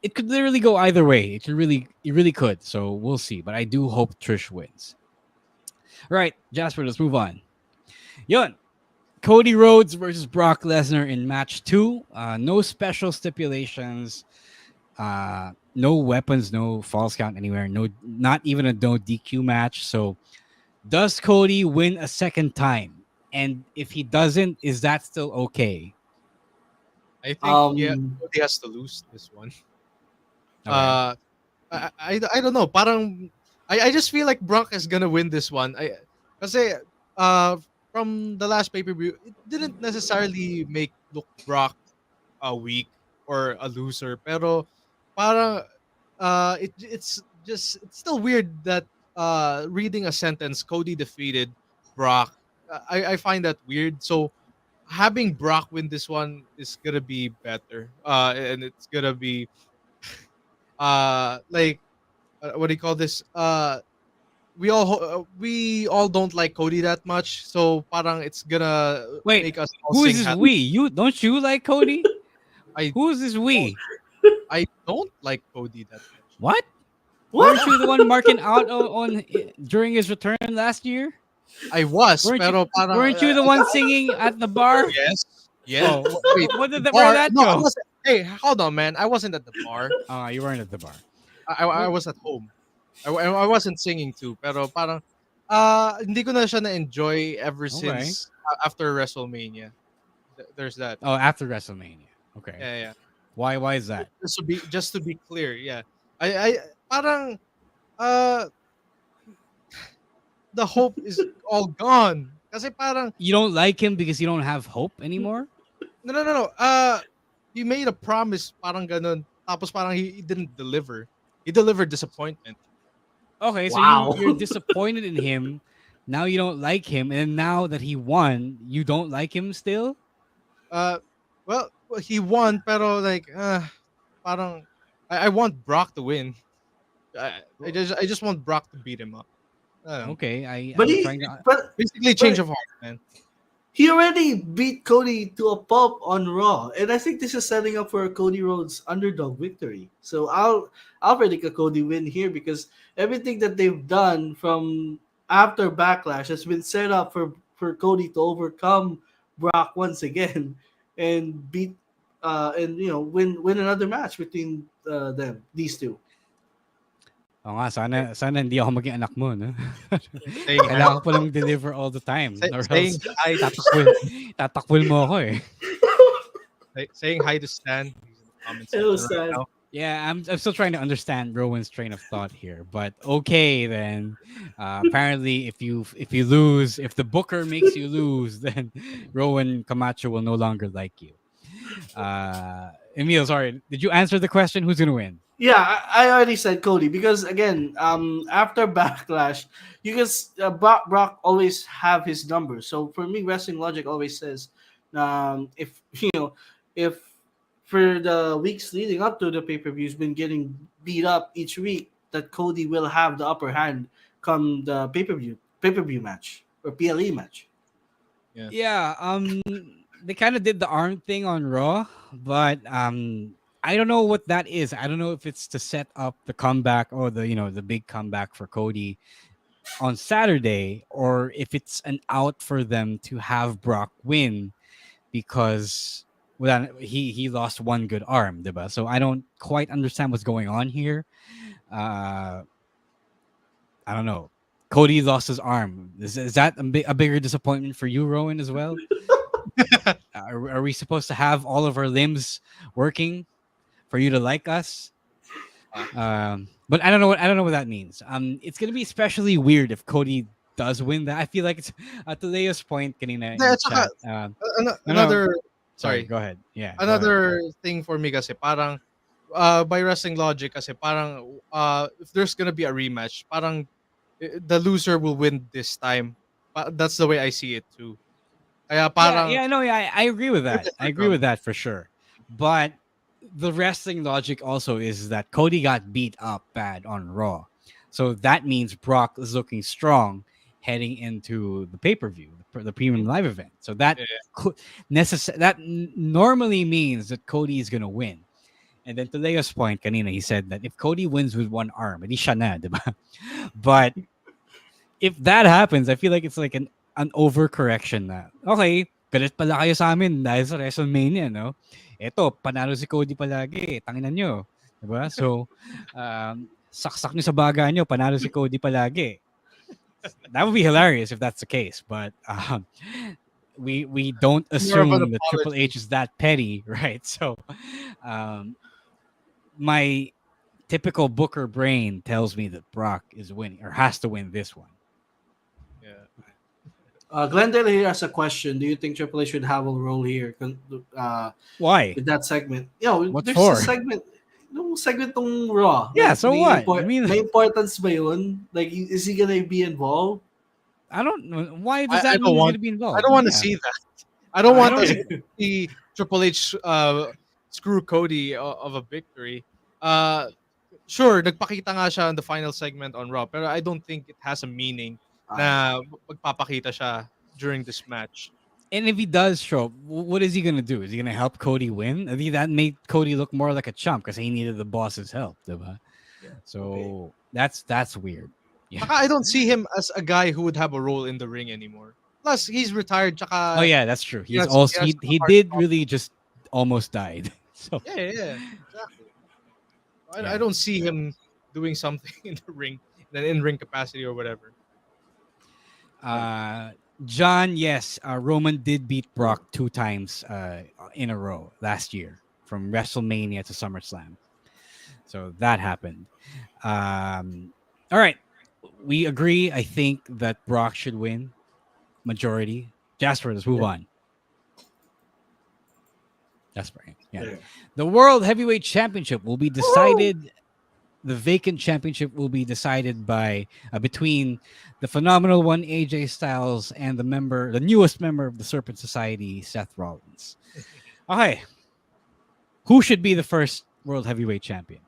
it could literally go either way. It really could. So we'll see. But I do hope Trish wins. All right, Jasper, let's move on. Yun, Cody Rhodes versus Brock Lesnar in match 2. No special stipulations. No weapons, no false count anywhere. No, not even a no DQ match. So, does Cody win a second time? And if he doesn't, is that still okay? I think Cody has to lose this one. Okay. I don't know. Parang I just feel like Brock is gonna win this one. Kasi from the last pay-per-view, it didn't necessarily make look Brock a weak or a loser. Pero para it's still weird that reading a sentence Cody defeated Brock. I find that weird. So having Brock win this one is gonna be better. And it's gonna be like what do you call this? We all don't like Cody that much, so parang it's gonna Wait, make us all who is sing this happy. we? You don't you like Cody? I Who is this we? I don't like Cody that much. What? What? Weren't you the one marking out during his return last year? I was, Weren't you? pero parang Weren't you the one singing at the bar? yes, yes. Oh, Wait, what did the where bar? did that No, I go? wasn't. Hey, hold on, man. I wasn't at the bar. Oh, you weren't at the bar. I was at home. I wasn't singing too, pero parang hindi ko na siya na-enjoy ever Okay. since after WrestleMania. There's that. Oh, after WrestleMania. Okay. Yeah. Why is that? Just to be clear, yeah. I parang uh the hope is all gone. Kasi parang You don't like him because you don't have hope anymore? no. He made a promise parang ganun. Tapos parang he didn't deliver. He delivered disappointment. Okay, so Wow. you're disappointed in him. Now you don't like him, and then now that he won, you don't like him still? Well, he won pero like parang I want Brock to win. I just want Brock to beat him up. I don't know. Okay, But I'm he, trying to. but Basically change of heart, man. he already beat Cody to a pulp on Raw, and I think this is setting up for a Cody Rhodes underdog victory. So I'll predict a Cody win here because everything that they've done from after Backlash has been set up for Cody to overcome Brock once again and beat and win another match between these two. Oo nga, sana hindi ako maging anak mo, no? Saying Kailangan ko palang deliver all the time. Or saying else hi, tatakwil mo ako eh. saying hi to Stan. He's in the comments Hello, section right Stan. now. Yeah, I'm still trying to understand Rowan's train of thought here, but okay then. Apparently, if you lose, if the booker makes you lose, then Rowan Camacho will no longer like you. Emil, sorry, did you answer the question? Who's gonna win? Yeah, I already said Cody because again, after Backlash, you can Brock always have his number. So for me, wrestling logic always says, if if for the weeks leading up to the pay-per-view, been getting beat up each week, that Cody will have the upper hand come the pay-per-view match or PLE match. Yeah, they kind of did the arm thing on Raw, but I don't know what that is. I don't know if it's to set up the comeback or the big comeback for Cody on Saturday, or if it's an out for them to have Brock win because he lost one good arm, diba? So I don't quite understand what's going on here. I don't know. Cody lost his arm. Is that a bigger disappointment for you, Rowan, as well? Are we supposed to have all of our limbs working for you to like us? But I don't know what that means. It's gonna be especially weird if Cody does win that. I feel like it's to Leo's point. Kanina in the chat. Another Sorry, sorry. go ahead. Yeah. go Another thing for me kasi parang by wrestling logic kasi parang if there's gonna be a rematch, parang the loser will win this time. That's the way I see it too. Kaya ahead. parang I agree with that. I agree with that for sure. But the wrestling logic also is that Cody got beat up bad on Raw. So that means Brock is looking strong heading into the pay-per-view, the premium live event. So that normally means that Cody is going to win. And then to Leo's point, kanina, he said that if Cody wins with one arm, edi siya na, diba? But if that happens, I feel like it's like an overcorrection na. Okay, galit pala kayo sa amin dahil sa WrestleMania, no? Eto, panalo si Cody palagi. Tanginan nyo. Diba? So, saksak nyo sa baga nyo, panalo si Cody palagi. That would be hilarious if that's the case. But we don't assume that Triple H is that petty, right? So, my typical Booker brain tells me that Brock is winning or has to win this one. Yeah. Glendale here has a question. Do you think Triple H should have a role here? Why? With that segment? You know, What there's for? a segment. Nung segment tong Raw. Yeah, like, so what? I mean, may importance ba yun? Like, is he gonna be involved? I don't know. Why does I that don't mean he's going want. to be involved? I don't want to Yeah. see that. I don't want us Okay. to see Triple H screw Cody of a victory. Sure, nagpakita nga siya in the final segment on Raw, pero I don't think it has a meaning na magpapakita siya during this match. And if he does show up, what is he going to do? Is he going to help Cody win? I think that made Cody look more like a chump because he needed the boss's help. Diba? Yeah. So that's weird. Yeah. Saka I don't see him as a guy who would have a role in the ring anymore. Plus, he's retired. Tsaka, Oh yeah, that's true. He's yes, also yes, he heart did problem. really just almost died. So Yeah, exactly. Yeah. I don't see him doing something in the ring, in an in-ring capacity or whatever. John, yes, Roman did beat Brock 2 times in a row last year from WrestleMania to SummerSlam. So that happened. All right. We agree, I think, that Brock should win. Majority. Jasper, let's move on. Jasper, yeah. Yeah. The World Heavyweight Championship will be decided. The vacant championship will be decided by between the phenomenal one AJ Styles and the newest member of the Serpent Society, Seth Rollins. Okay, who should be the first World Heavyweight Champion?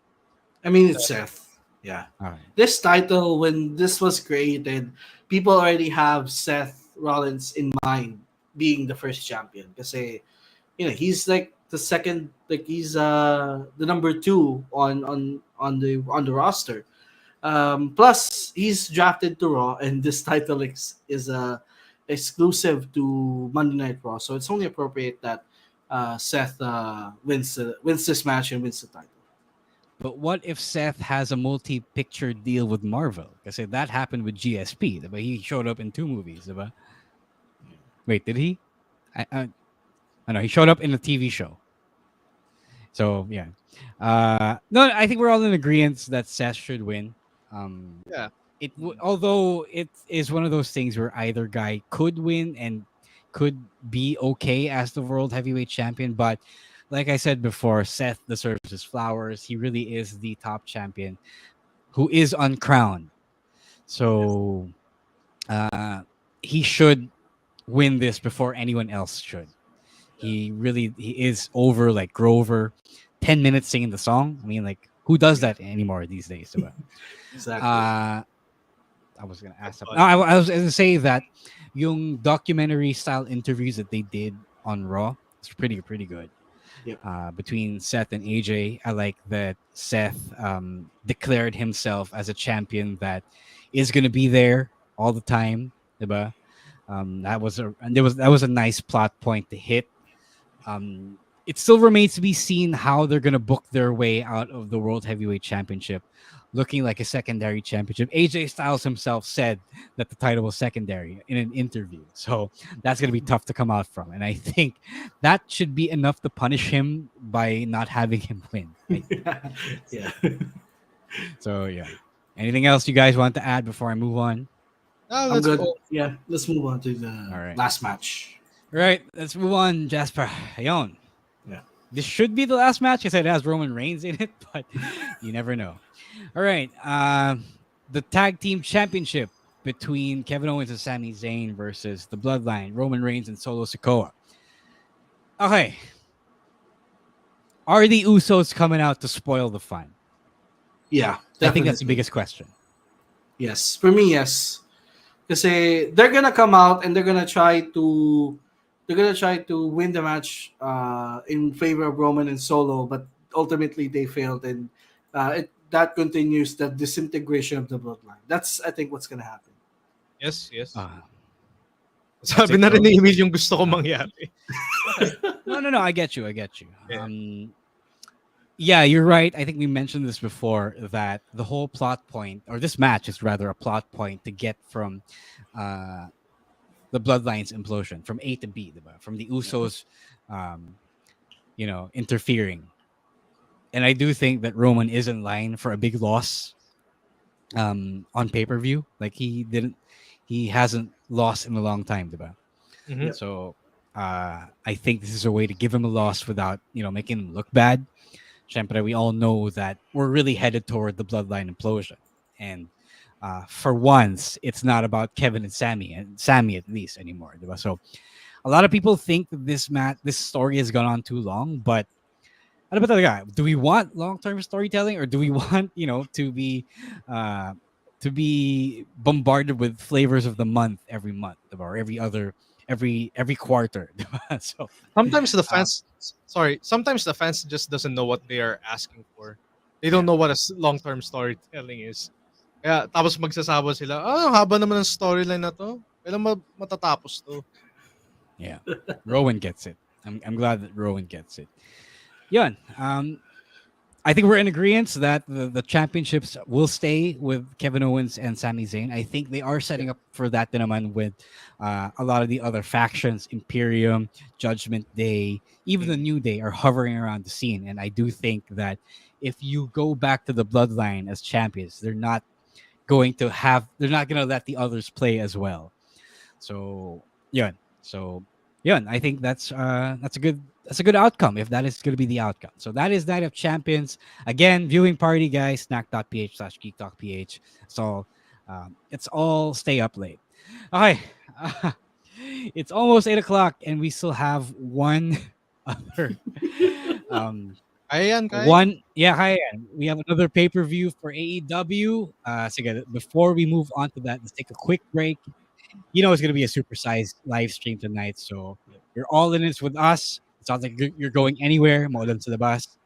I mean, it's Seth. Yeah. All right. This title, when this was created, people already have Seth Rollins in mind being the first champion. Kasi, he's like the second, like he's the number 2 on the roster. Plus, he's drafted to Raw, and this title is exclusive to Monday Night Raw. So it's only appropriate that Seth wins this match and wins the title. But what if Seth has a multi-picture deal with Marvel? Because that happened with GSP. But he showed up in 2 movies. Diba? Wait, did he? I know he showed up in a TV show. So yeah, no, I think we're all in agreement that Seth should win. Yeah. Although it is one of those things where either guy could win and could be okay as the World Heavyweight Champion, but like I said before, Seth deserves his flowers. He really is the top champion who is uncrowned. So he should win this before anyone else should. He is over like Grover, 10 minutes singing the song. I mean, like, who does that anymore these days? Exactly. I was gonna ask something. No, I was gonna say that yung documentary style interviews that they did on Raw, it's pretty good. Yep. Between Seth and AJ, I like that Seth declared himself as a champion that is gonna be there all the time. Diba? That was a nice plot point to hit. It still remains to be seen how they're going to book their way out of the World Heavyweight Championship, looking like a secondary championship. AJ Styles himself said that the title was secondary in an interview. So that's going to be tough to come out from. And I think that should be enough to punish him by not having him win. Yeah. So, yeah. Anything else you guys want to add before I move on? No, I'm that's good. cool. Yeah, let's move on to the right. last match. All right, let's move on, Jasper. Ayon. Yeah. This should be the last match because it has Roman Reigns in it, but you never know. All right. The tag team championship between Kevin Owens and Sami Zayn versus the Bloodline, Roman Reigns and Solo Sikoa. Okay. Are the Usos coming out to spoil the fun? Yeah, I think that's the definitely. biggest question. Yes, for me, yes. Kasi they're gonna come out and they're gonna try to win the match in favor of Roman and Solo, but ultimately they failed, and that continues the disintegration of the bloodline. That's, I think, what's gonna happen. Yes. That's Sabi it, na rin bro. ni Emil yung gusto ko mangyari. No, I get you. Yeah. Yeah, you're right. I think we mentioned this before that the whole plot point, or this match is rather a plot point to get from the Bloodline's implosion from A to B, diba? From the Usos, interfering. and I do think that Roman is in line for a big loss on pay-per-view. Like he hasn't lost in a long time, diba? Mhm. So I think this is a way to give him a loss without, making him look bad. Syempre, we all know that we're really headed toward the bloodline implosion. And for once, it's not about Kevin and Sammy at least anymore. Diba? So a lot of people think that this story has gone on too long, but ano ba talaga? Do we want long-term storytelling, or do we want, uh, to be bombarded with flavors of the month every month, diba? Or every quarter? Diba? So Sometimes the uh, fans, sometimes the fans just doesn't know what they are asking for. They don't yeah, know what a long-term storytelling is. Kaya tapos magsasawa sila, ang haba naman ng storyline na to. Kailan matatapos to? yeah. Rowan gets it. I'm glad that Rowan gets it. Yun. I think we're in agreement that the championships will stay with Kevin Owens and Sami Zayn. I think they are setting up for that din naman with a lot of the other factions, Imperium, Judgment Day, even the New Day are hovering around the scene. And I do think that if you go back to the bloodline as champions, they're not going to let the others play as well. So yeah, so yeah, I think that's a good outcome if that is going to be the outcome. So that is Night of Champions. Again, viewing party, guys. Snack.ph/geek.ph. So it's all stay up late. Okay, it's almost 8 o'clock, and we still have one other um Kaya yan, kaya yan. one, yeah, hi. We have another pay per view for AEW. So again, before we move on to that, let's take a quick break. It's going to be a supersized live stream tonight. So you're all in this with us. It's not like you're going anywhere. Maulan sa labas.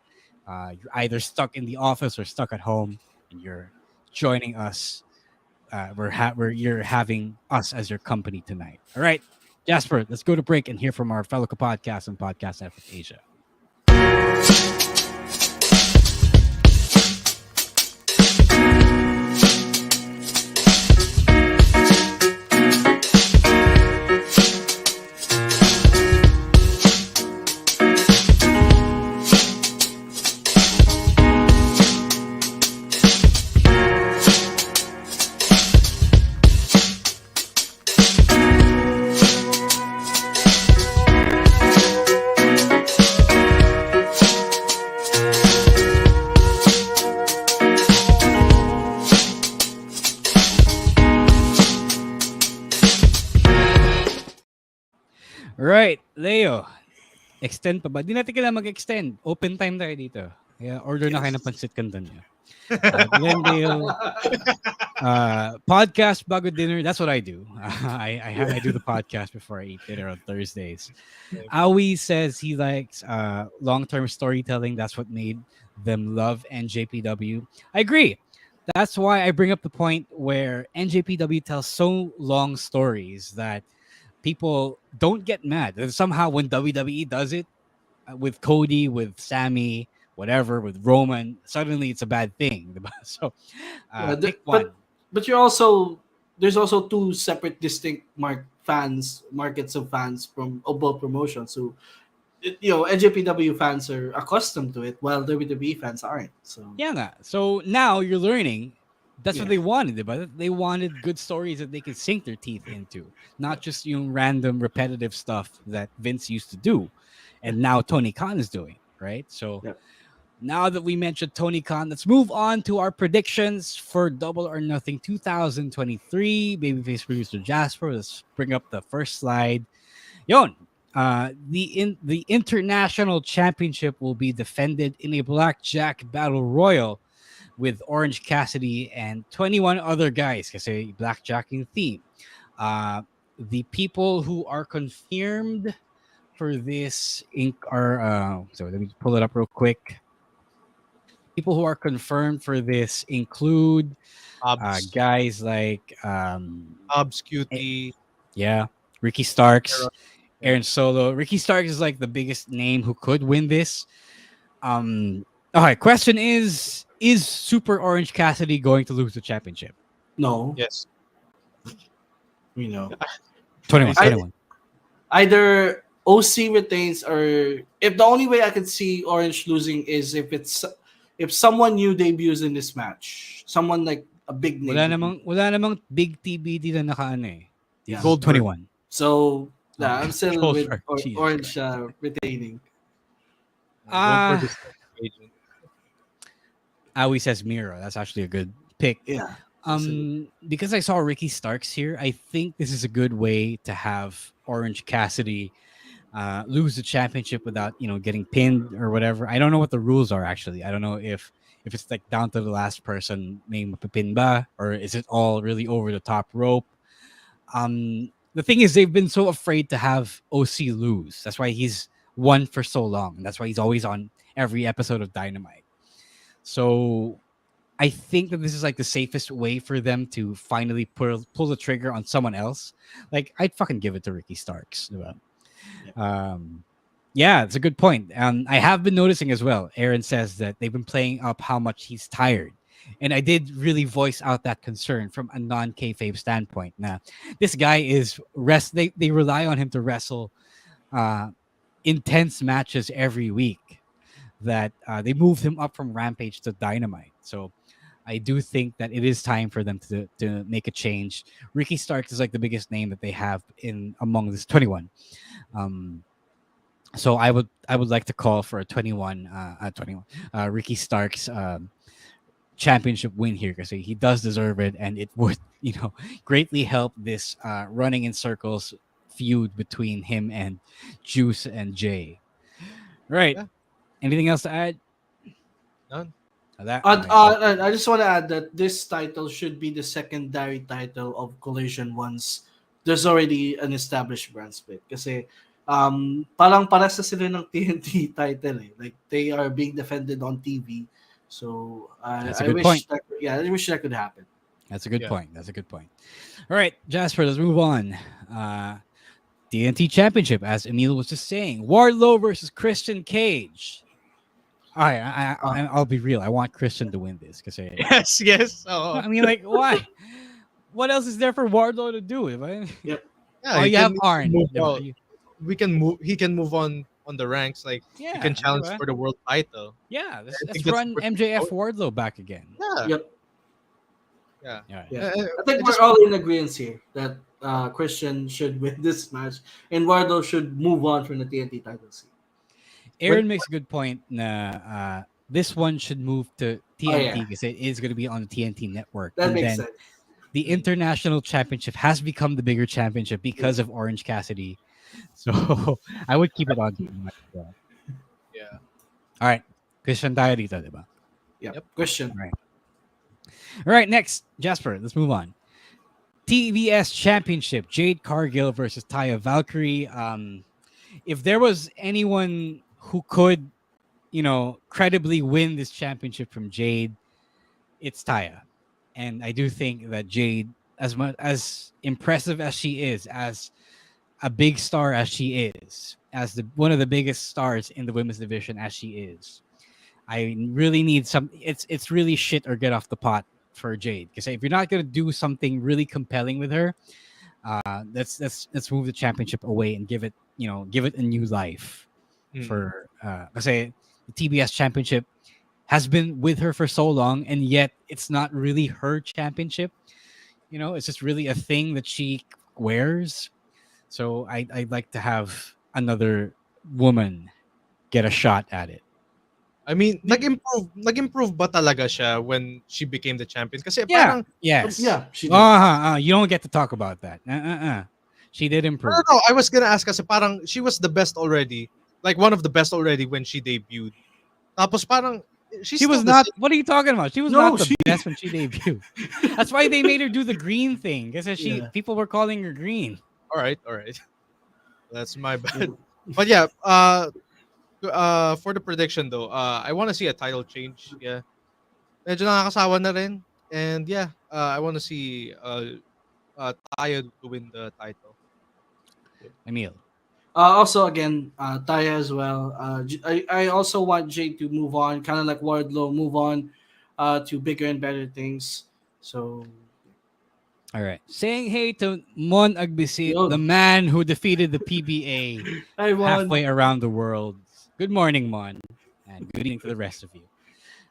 You're either stuck in the office or stuck at home, and you're joining us. You're having us as your company tonight. All right, Jasper, let's go to break and hear from our fellow podcast and podcast network Asia. Right, Leo. Extend pa ba? Di natin kailangan mag-extend. Open time tayo dito. Kaya order na kayo ng pansit canton niya. Glendale, podcast bago dinner. That's what I do. I do the podcast before I eat dinner on Thursdays. Awi says he likes long-term storytelling. That's what made them love NJPW. I agree. That's why I bring up the point where NJPW tells so long stories that people don't get mad. And somehow when WWE does it with Cody, with Sammy, whatever, with Roman, suddenly it's a bad thing. So pick one. But there's also two separate distinct markets of fans of both promotions. So NJPW fans are accustomed to it, while WWE fans aren't. So yeah, so now you're learning. That's what they wanted, but they wanted good stories that they could sink their teeth into, not just random repetitive stuff that Vince used to do, and now Tony Khan is doing, right? So now that we mentioned Tony Khan, let's move on to our predictions for Double or Nothing 2023. Babyface producer Jasper, let's bring up the first slide. Yon, the international championship will be defended in a blackjack battle royal with Orange Cassidy and 21 other guys, kasi blackjacking theme. The people who are confirmed for this are so let me pull it up real quick. People who are confirmed for this include guys like Hobbs, QT, Ricky Starks, Aaron Solo. Ricky Starks is like the biggest name who could win this. Okay, question is Super Orange Cassidy going to lose the championship? No. Yes. 21. Either OC retains, or if the only way I could see Orange losing is if someone new debuts in this match, someone like a big name. Wala namang big TBD na nakaano eh. Yeah. Goldberg. 21. So yeah, I'm still with Goldberg, Jesus Orange Christ. retaining. Goldberg is still agent. Aoi says Miro. That's actually a good pick. Yeah. Because I saw Ricky Starks here, I think this is a good way to have Orange Cassidy lose the championship without getting pinned or whatever. I don't know what the rules are actually. I don't know if it's like down to the last person may mapipin ba, or is it all really over the top rope. The thing is, they've been so afraid to have OC lose. That's why he's won for so long, and that's why he's always on every episode of Dynamite. So I think that this is like the safest way for them to finally pull the trigger on someone else. Like, I'd fucking give it to Ricky Starks. Yeah, it's a good point. I have been noticing as well. Aaron says that they've been playing up how much he's tired. And I did really voice out that concern from a non-kayfabe standpoint. Now, this guy is they rely on him to wrestle intense matches every week. That they moved him up from Rampage to Dynamite. So I do think that it is time for them to make a change. Ricky Starks is like the biggest name that they have among this 21. So I would like to call for a 21 Ricky Starks championship win here, because he does deserve it, and it would greatly help this running in circles feud between him and Juice and Jay. Right. Yeah. Anything else to add? None. I just want to add that this title should be the secondary title of Collision once there's already an established brand split. Kasi parang pares na sila ng TNT title eh. Like, they are being defended on TV. So I wish that could happen. That's a good point. That's a good point. All right, Jasper, let's move on. TNT Championship, as Emil was just saying. Wardlow versus Christian Cage. All right, I'll be real. I want Christian to win this. Yes. Oh. I mean, like, why? What else is there for Wardlow to do? Yep. Yeah, you have Arn. He can move on the ranks. Like, he can challenge for the world title. Yeah, let's run MJF Wardlow back again. Yeah. Yep. Yeah. I think we're all in agreement here that Christian should win this match, and Wardlow should move on from the TNT title scene. Aaron makes a good point. This one should move to TNT because it is going to be on the TNT network. That makes sense. The International Championship has become the bigger championship because of Orange Cassidy. So I would keep it on. Yeah. All right. Christian tayo dito, diba? Yep. Christian. All right. Next, Jasper. Let's move on. TBS Championship. Jade Cargill versus Taya Valkyrie. If there was anyone who could, credibly win this championship from Jade, it's Taya. And I do think that Jade, as impressive as she is, as a big star as she is, as one of the biggest stars in the women's division as she is, I really need it's really shit or get off the pot for Jade. Because if you're not gonna do something really compelling with her, let's move the championship away and give it a new life. For kasi the TBS championship has been with her for so long, and yet it's not really her championship. It's just really a thing that she wears. So I'd like to have another woman get a shot at it. I mean, nag-improve ba talaga siya when she became the champion? Kasi parang, yes. Yeah, she did. You don't get to talk about that. She did improve. No, I was gonna ask kasi parang she was the best already. Like, one of the best already when she debuted. Tapos parang she was not. What are you talking about? She was not the best when she debuted. That's why they made her do the green thing. Because people were calling her green. All right. That's my bad. But yeah, for the prediction though, I want to see a title change. Yeah. Medyo nakakasawa na rin. And yeah, I want to see Taya to win the title. Emil. Also, again, Taya as well. I also want Jade to move on, kind of like Wardlow, move on to bigger and better things. So, All right. Saying hey to Mon Agbisit, the Yun. man who defeated the PBA Hi, Mon. halfway around the world. Good morning, Mon. And good evening to the rest of you.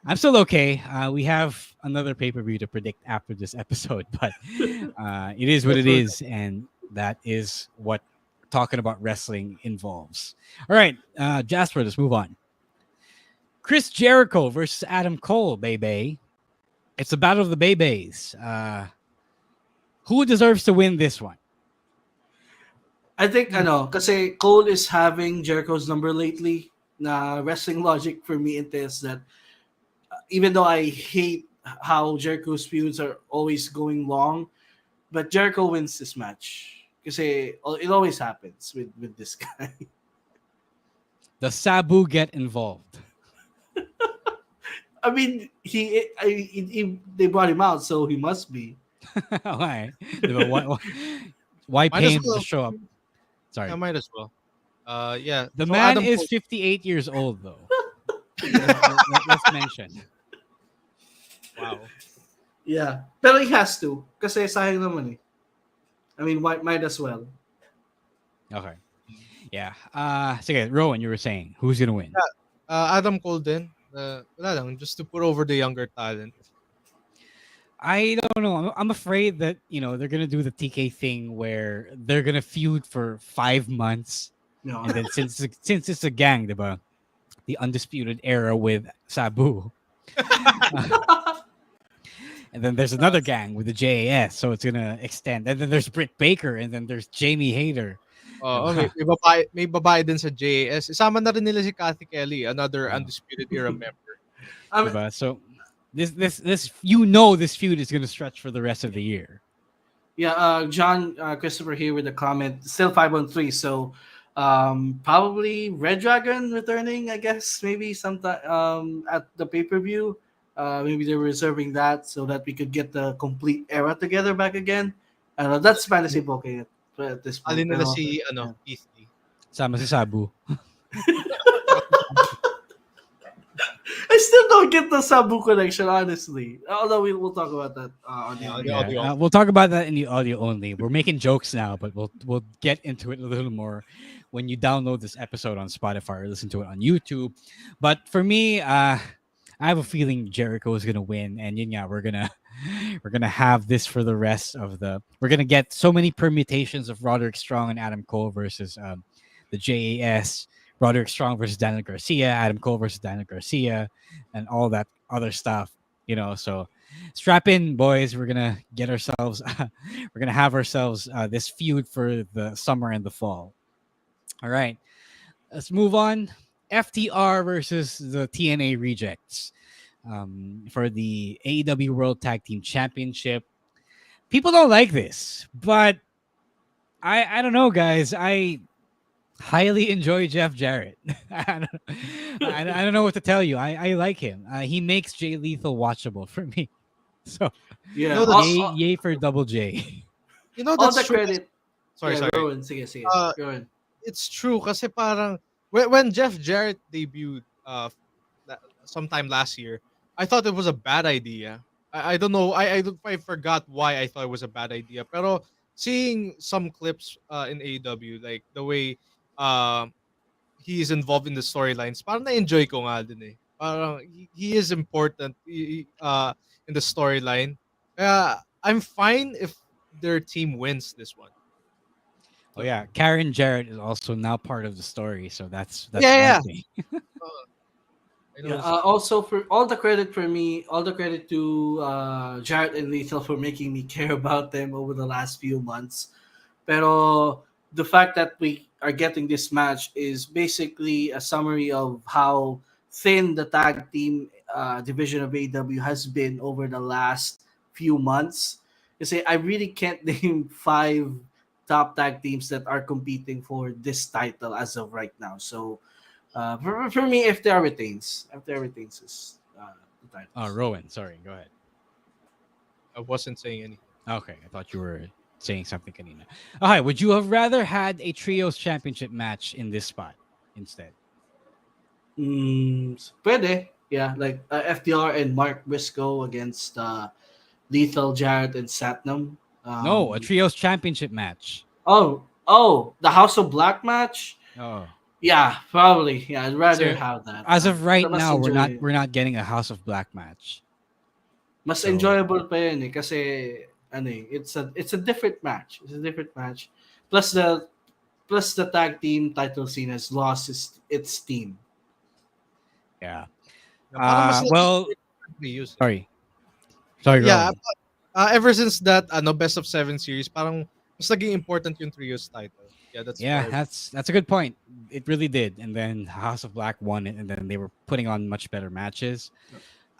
I'm still okay. We have another pay-per-view to predict after this episode, but it is what it is, and that is what talking about wrestling involves. All right, Jasper, let's move on. Chris Jericho versus Adam Cole, baby. It's the battle of the Bays. Who deserves to win this one? I think, kasi Cole is having Jericho's number lately. Na wrestling logic for me it is that even though I hate how Jericho's feuds are always going long, but Jericho wins this match. Kasi it always happens with this guy. Does Sabu get involved? I mean, they brought him out, so he must be. Why? Why Might as pay him well. to show up? Sorry. I might as well. Yeah. The So man Adam is Cole- 58 years old, though. Let's mention. Wow. Yeah. Pero he has to. Kasi sayang naman eh. I mean, might as well. Okay. Yeah. Sige, Rowan, you were saying who's gonna win? Adam Cole din. Wala lang, just to put over the younger talent. I don't know. I'm afraid that they're gonna do the TK thing where they're gonna feud for 5 months, No. and then since it's a gang, diba? The undisputed era with Sabu, and then there's another gang with the JAS, so it's gonna extend. And then there's Britt Baker, and then there's Jamie Hayter. May babae din sa JAS. Isama na rin nila si Kathy Kelly, another undisputed era member. Diba? So this this feud is gonna stretch for the rest of the year. Yeah, John Christopher here with a comment. Still 5-on-3, so probably Red Dragon returning, I guess, maybe sometime at the pay-per-view. Maybe they're reserving that so that we could get the complete era together back again. I don't know, that's fantasy booking at this point. Alin nila Pero, si yeah. Keith Lee. Sama si Sabu. I still don't get the Sabu connection, honestly. Although we'll talk about that on the audio. audio. We'll talk about that in the audio only. We're making jokes now, but we'll get into it a little more when you download this episode on Spotify or listen to it on YouTube. But for me, I have a feeling Jericho is gonna win, and we're gonna have this for the rest of we're gonna get so many permutations of Roderick Strong and Adam Cole versus the JAS. Roderick Strong versus Daniel Garcia, Adam Cole versus Daniel Garcia, and all that other stuff, So strap in, boys. We're gonna get ourselves, we're gonna have ourselves this feud for the summer and the fall. All right, let's move on. FTR versus the TNA Rejects for the AEW World Tag Team Championship. People don't like this, but I don't know, guys. I highly enjoy Jeff Jarrett. I don't know what to tell you. I like him. He makes Jay Lethal watchable for me. So Yeah. yay for Double J. All That's the true. credit. Sorry. Rowan, sige. Go ahead. It's true kasi parang when Jeff Jarrett debuted sometime last year, I thought it was a bad idea. I don't know. I forgot why I thought it was a bad idea. Pero seeing some clips in AEW, like the way he is involved in the storylines, parang na-enjoy ko nga din eh. Parang he is important in the storyline. I'm fine if their team wins this one. Oh yeah, Karen Jarrett is also now part of the story, so that's Yeah. one thing. Also, for all the credit for me, all the credit to Jarrett and Lethal for making me care about them over the last few months. Pero the fact that we are getting this match is basically a summary of how thin the tag team division of AEW has been over the last few months. You say I really can't name 5 top tag teams that are competing for this title as of right now. So for me, if FTR retains is the title. Rowan, sorry, go ahead. I wasn't saying anything. Okay, I thought you were saying something, Kanina. Okay, would you have rather had a trios championship match in this spot instead? Pwede. Yeah, like FTR and Mark Briscoe against Lethal, Jarrett, and Satnam. No, a trios championship match. The House of Black match. Oh. Yeah, probably. Yeah, I'd rather So have that. as of right Mas now, enjoy, we're not getting a House of Black match. mas So enjoyable pa yun kasi it's a different match. It's a different match. Plus the tag team title scene has lost its steam. yeah. Parang mas Well, used. sorry, Yeah, Rowan. ever since that best of 7 series, parang mas naging important yung trios title. Yeah, that's Yeah, why. that's a good point. It really did. And then House of Black won it, and then they were putting on much better matches.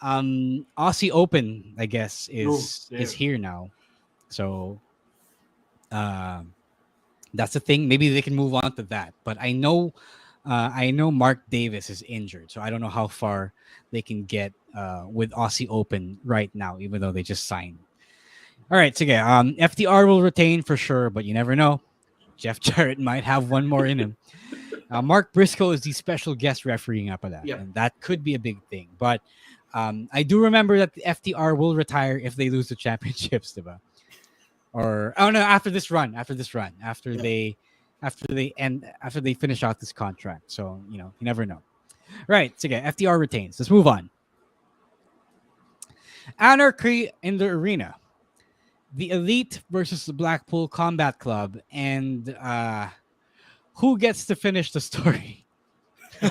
Aussie Open, I guess, is here now. So that's the thing. Maybe they can move on to that. But I know Mark Davis is injured, so I don't know how far they can get with Aussie Open right now, even though they just signed. All right, so yeah, FTR will retain for sure, but you never know. Jeff Jarrett might have one more in him. Mark Briscoe is the special guest refereeing up of that, and that could be a big thing. But I do remember that the FTR will retire if they lose the championships, diba? Or no, after this run, after they finish out this contract. So you never know. Right, so again, FTR retains. Let's move on. Anarchy in the arena. The Elite versus the Blackpool Combat Club, and who gets to finish the story? No.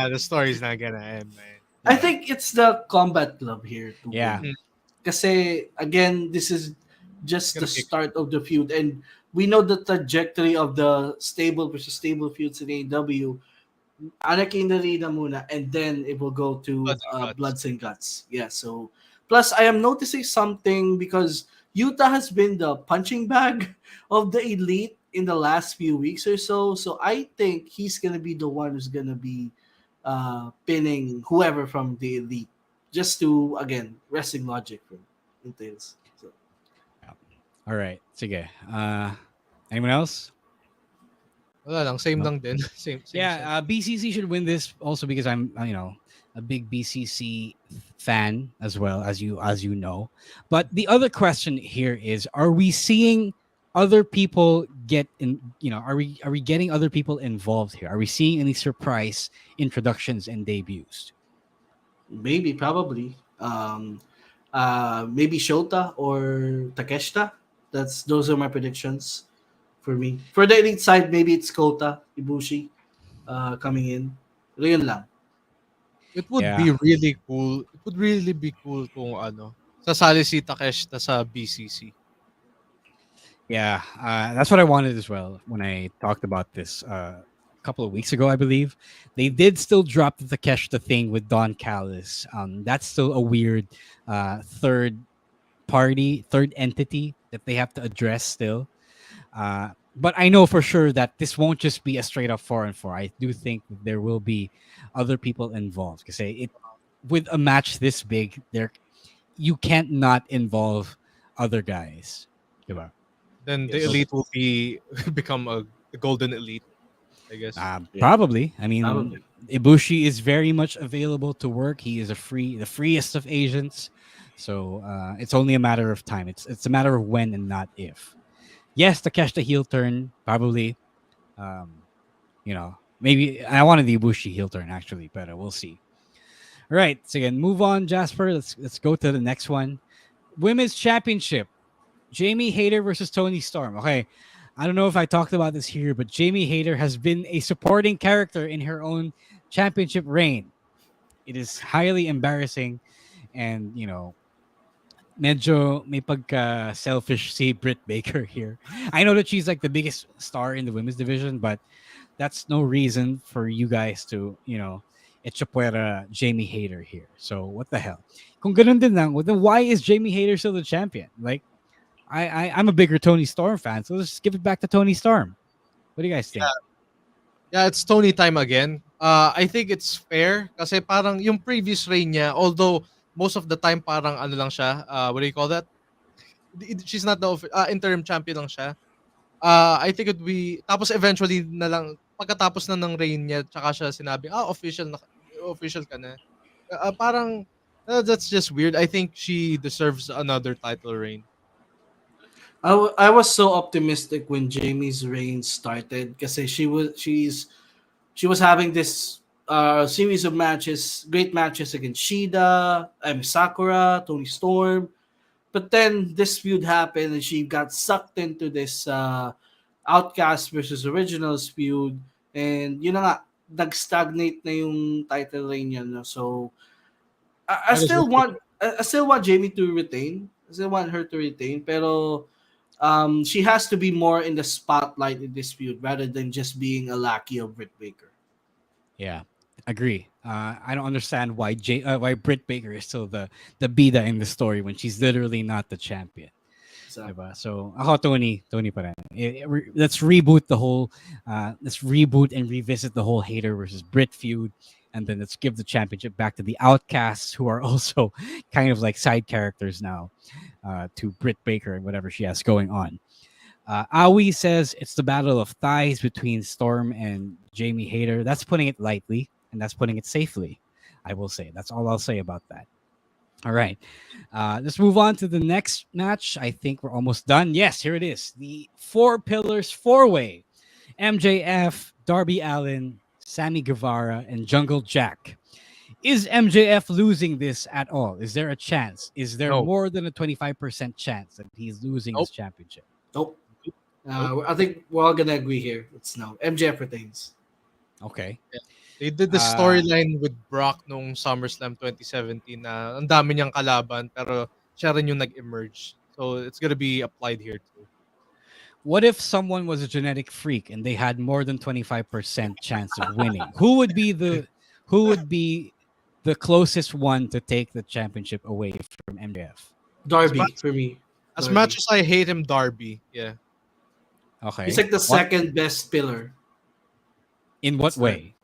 The story's not gonna end, man. I think it's the Combat Club here. Yeah. Kasi again, this is just the start of the feud, and we know the trajectory of the stable versus stable feuds in AEW. Anarchy in the Arena muna, and then it will go to Bloods and Guts. Yeah, so plus I am noticing something because Utah has been the punching bag of the Elite in the last few weeks or so. So I think he's gonna be the one who's gonna be pinning whoever from the Elite, just to again wrestling logic entails. So. All right, sige. Anyone else? Wala lang, same lang din. Same. Yeah, BCC should win this also because I'm a big BCC fan as well, as you know. But the other question here is, are we seeing other people get in, are we getting other people involved here? Are we seeing any surprise introductions and debuts? Maybe, probably. Maybe Shota or Takeshita. Those are my predictions for me. For the Elite side, maybe it's Kota Ibushi coming in. Yun lang. It would be really cool. It would really be cool kung sasali si Takeshita sa BCC. Yeah, that's what I wanted as well when I talked about this a couple of weeks ago, I believe. They did still drop the Takeshita thing with Don Callis. That's still a weird third entity that they have to address still. But I know for sure that this won't just be a straight up 4-on-4. I do think that there will be other people involved. Because with a match this big, you can't not involve other guys. Diba? Then the Elite will become a golden Elite, I guess. Probably. I mean, Ibushi is very much available to work. He is the freest of agents. So it's only a matter of time. It's a matter of when and not if. Yes, Takeshita heel turn, probably. Maybe I wanted the Ibushi heel turn actually, but we'll see. All right, so again, move on, Jasper. Let's go to the next one. Women's Championship. Jamie Hayter versus Toni Storm. Okay, I don't know if I talked about this here, but Jamie Hayter has been a supporting character in her own championship reign. It is highly embarrassing, and medyo may pagka selfish si Britt Baker here. I know that she's like the biggest star in the women's division, but that's no reason for you guys to, echapuera Jamie Hayter here. So what the hell? Kung ganun din lang, then why is Jamie Hayter still the champion? Like, I'm a bigger Toni Storm fan, so let's give it back to Toni Storm. What do you guys think? Yeah, it's Toni time again. I think it's fair kasi parang yung previous reign niya, although most of the time parang ano lang siya, what do you call that? She's not the interim champion lang siya. I think it would be, tapos eventually na lang, pagkatapos na ng reign niya, tsaka siya sinabi, official ka na. Parang That's just weird. I think she deserves another title reign. I was so optimistic when Jamie's reign started because she was having this series of matches, great matches against Shida, Sakura, Tony Storm. But then this feud happened and she got sucked into this Outcast versus Originals feud. And yun na nga, nag-stagnate na yung title reign niya. No? So, Might as well keep it. I still want Jamie to retain. I still want her to retain. Pero she has to be more in the spotlight in this feud rather than just being a lackey of Britt Baker. Yeah, agree. I don't understand why Britt Baker is still the bida in the story when she's literally not the champion. Diba? So ako Tony pa rin. Let's reboot and revisit the whole Hater versus Britt feud, and then let's give the championship back to the Outcasts, who are also kind of like side characters now to Britt Baker and whatever she has going on. Aoi says it's the battle of thighs between Storm and Jamie Hayter. That's putting it lightly, and that's putting it safely. I will say that's all I'll say about that. All right, let's move on to the next match. I think we're almost done. Yes, here it is. The Four Pillars four-way. MJF, Darby Allin, Sammy Guevara, and Jungle Jack. Is MJF losing this at all? Is there a chance? Is there No. more than a 25% chance that he's losing Nope. his championship? Nope. I think we're all gonna agree here. It's no. MJF retains. Okay. They did the storyline with Brock nung SummerSlam 2017 na ang dami niyang kalaban pero siya rin yung nag-emerge. So it's gonna be applied here too. What if someone was a genetic freak and they had more than 25% chance of winning? Who would be the closest one to take the championship away from MJF? Darby for me. As Darby. much as I hate him, Darby. Yeah. Okay. He's like the second best pillar. In what way?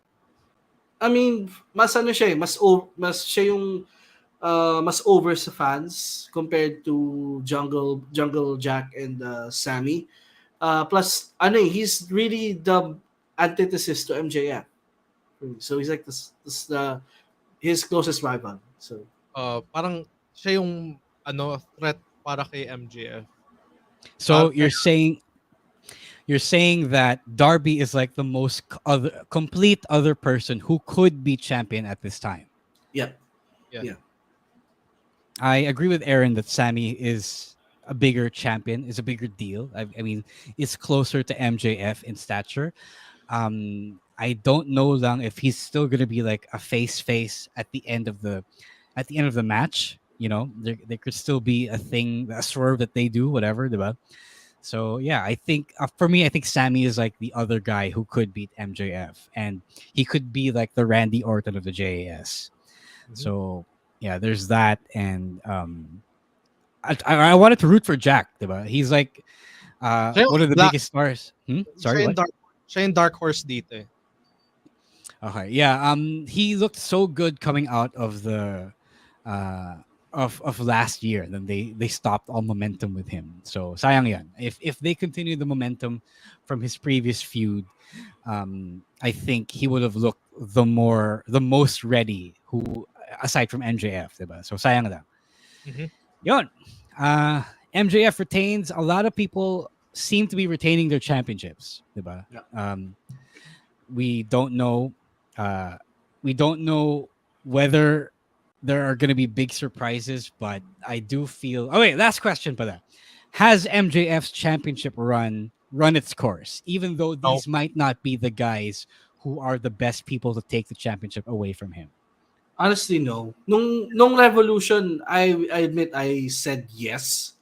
I mean, mas ano siya, mas siya yung mas over sa fans compared to Jungle Jack and Sammy. Plus, he's really the antithesis to MJF. So he's like his closest rival. So Parang siya yung threat para kay MJF. So you're saying that Darby is like the most complete other person who could be champion at this time. yeah. I agree with Aaron that Sammy is a bigger champion, is a bigger deal. I mean, it's closer to MJF in stature. I don't know lang if he's still gonna be like a face at the end of the match. You know, there could still be a swerve that they do, whatever, diba? So yeah, I think for me, I think Sammy is like the other guy who could beat MJF, and he could be like the Randy Orton of the JAS. Mm-hmm. So yeah, there's that, and I wanted to root for Jack, diba? He's like one of the biggest stars. Sorry, what? Siya yung dark horse dito. Eh. Okay, yeah. He looked so good coming out of the of last year. Then they stopped all momentum with him. So sayang yan. If they continue the momentum from his previous feud, I think he would have looked the most ready. Who aside from MJF, diba? So sayang lang. Mm-hmm. Yon. MJF retains. A lot of people seem to be retaining their championships, diba? Yeah. We don't know. We don't know whether there are going to be big surprises, but I do feel. Oh wait, last question, Pada. Has MJF's championship run its course? Even though these might not be the guys who are the best people to take the championship away from him. Honestly, no. Nung Revolution, I admit I said yes.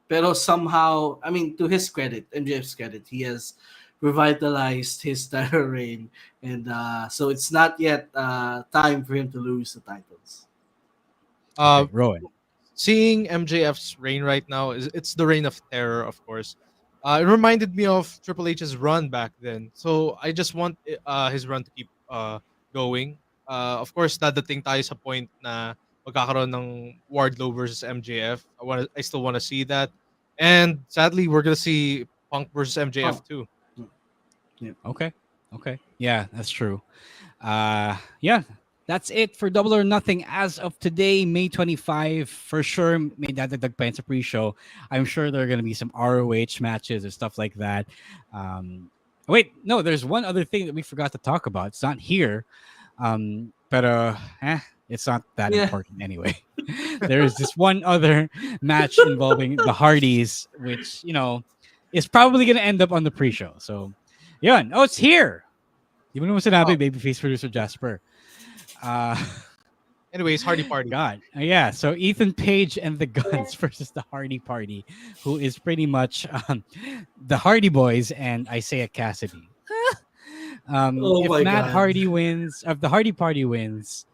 Pero somehow, I mean, to his credit, MJF's credit, he has revitalized his title reign. And so it's not yet time for him to lose the titles. Okay, Rowan. Seeing MJF's reign right now, it's the reign of terror, of course. It reminded me of Triple H's run back then. So I just want his run to keep going. Of course, dadating tayo sa point na magkakaroon ng Wardlow versus MJF. I still want to see that. And sadly, we're going to see Punk versus MJF too. Yeah. Okay. Yeah, that's true. Yeah. that's it for Double or Nothing as of today, May 25. For sure, may dadagdag pa yun sa pre-show. I'm sure there are going to be some ROH matches or stuff like that. Wait, no, there's one other thing that we forgot to talk about. It's not here, but it's not that important anyway. There is this one other match involving the Hardys, which, is probably going to end up on the pre-show. So, yun. Oh, it's here. Di mo naman sinabi, babyface producer Jasper. Anyways, Hardy Party. God. Yeah, so Ethan Page and the Guns versus the Hardy Party, who is pretty much the Hardy Boys and Isaiah Cassidy. If Matt Hardy wins, if the Hardy Party wins,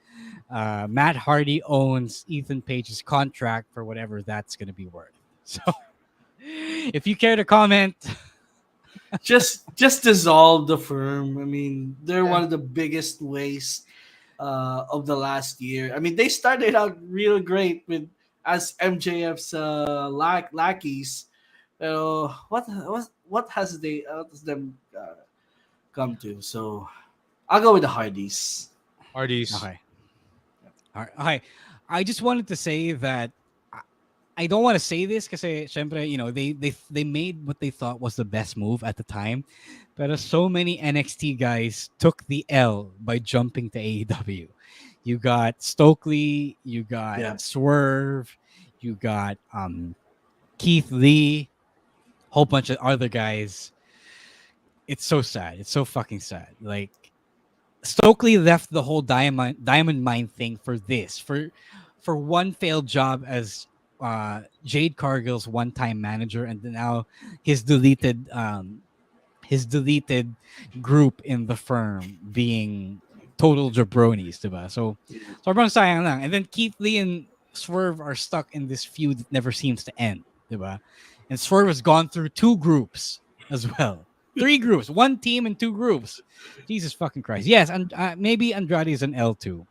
Matt Hardy owns Ethan Page's contract for whatever that's going to be worth. So, if you care to comment, just dissolve the firm. I mean, they're one of the biggest wastes of the last year. I mean, they started out real great with as MJF's lackeys. What has them come to? So I'll go with the Hardys. Okay. All right. I just wanted to say that I don't want to say this because, they made what they thought was the best move at the time. But so many NXT guys took the L by jumping to AEW. You got Stokely, you got Swerve, you got Keith Lee, whole bunch of other guys. It's so sad. It's so fucking sad. Like, Stokely left the whole Diamond Mine thing for this. For one failed job as Jade Cargill's one-time manager, and now his deleted group in the firm being total jabronis, diba? So sobrang sayang lang. And then Keith Lee and Swerve are stuck in this feud that never seems to end, diba? And Swerve has gone through 2 groups as well. 3 groups, 1 team and 2 groups. Jesus fucking Christ. Yes, and maybe Andrade is an L2.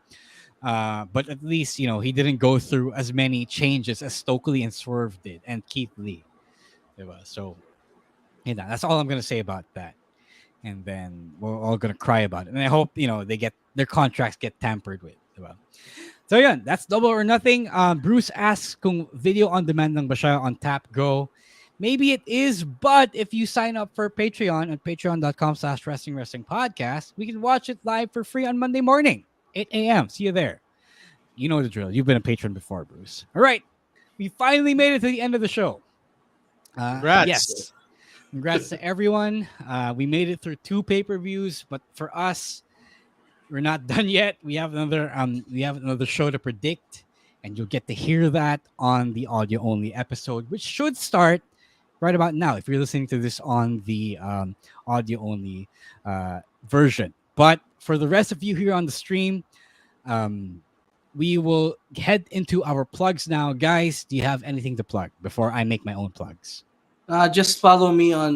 But at least, he didn't go through as many changes as Stokely and Swerve did, and Keith Lee. Diba? So, that's all I'm going to say about that. And then we're all going to cry about it. And I hope, they get their contracts get tampered with. Diba? So, yeah, that's Double or Nothing. Bruce asks kung video on demand lang ba siya on Tap Go. Maybe it is, but if you sign up for Patreon at patreon.com/wrestling podcast, we can watch it live for free on Monday morning, 8 a.m. See you there. You know the drill. You've been a patron before, Bruce. All right. We finally made it to the end of the show. Congrats. Yes. Congrats to everyone. We made it through 2 pay-per-views, but for us, we're not done yet. We have another show to predict, and you'll get to hear that on the audio-only episode, which should start right about now if you're listening to this on the audio-only version. But for the rest of you here on the stream, we will head into our plugs now. Guys, do you have anything to plug before I make my own plugs? Just follow me on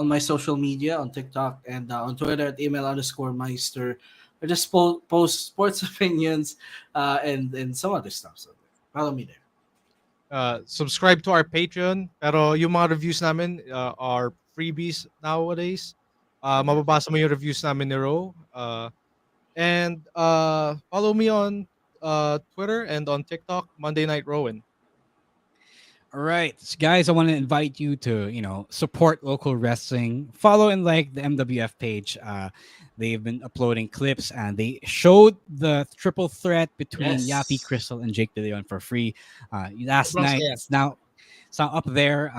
my social media, on TikTok and on Twitter at email_meister. I just post sports opinions and some other stuff. So follow me there. Subscribe to our Patreon. Pero yung mga reviews namin are freebies nowadays. Mababasa mo yung reviews namin ni Ro. And follow me on Twitter and on TikTok, Monday Night Rowan. All right, so guys, I want to invite you to, support local wrestling. Follow and like the MWF page. They've been uploading clips, and they showed the triple threat between Yappy, Crystal, and Jake De Leon for free last night. It's now up there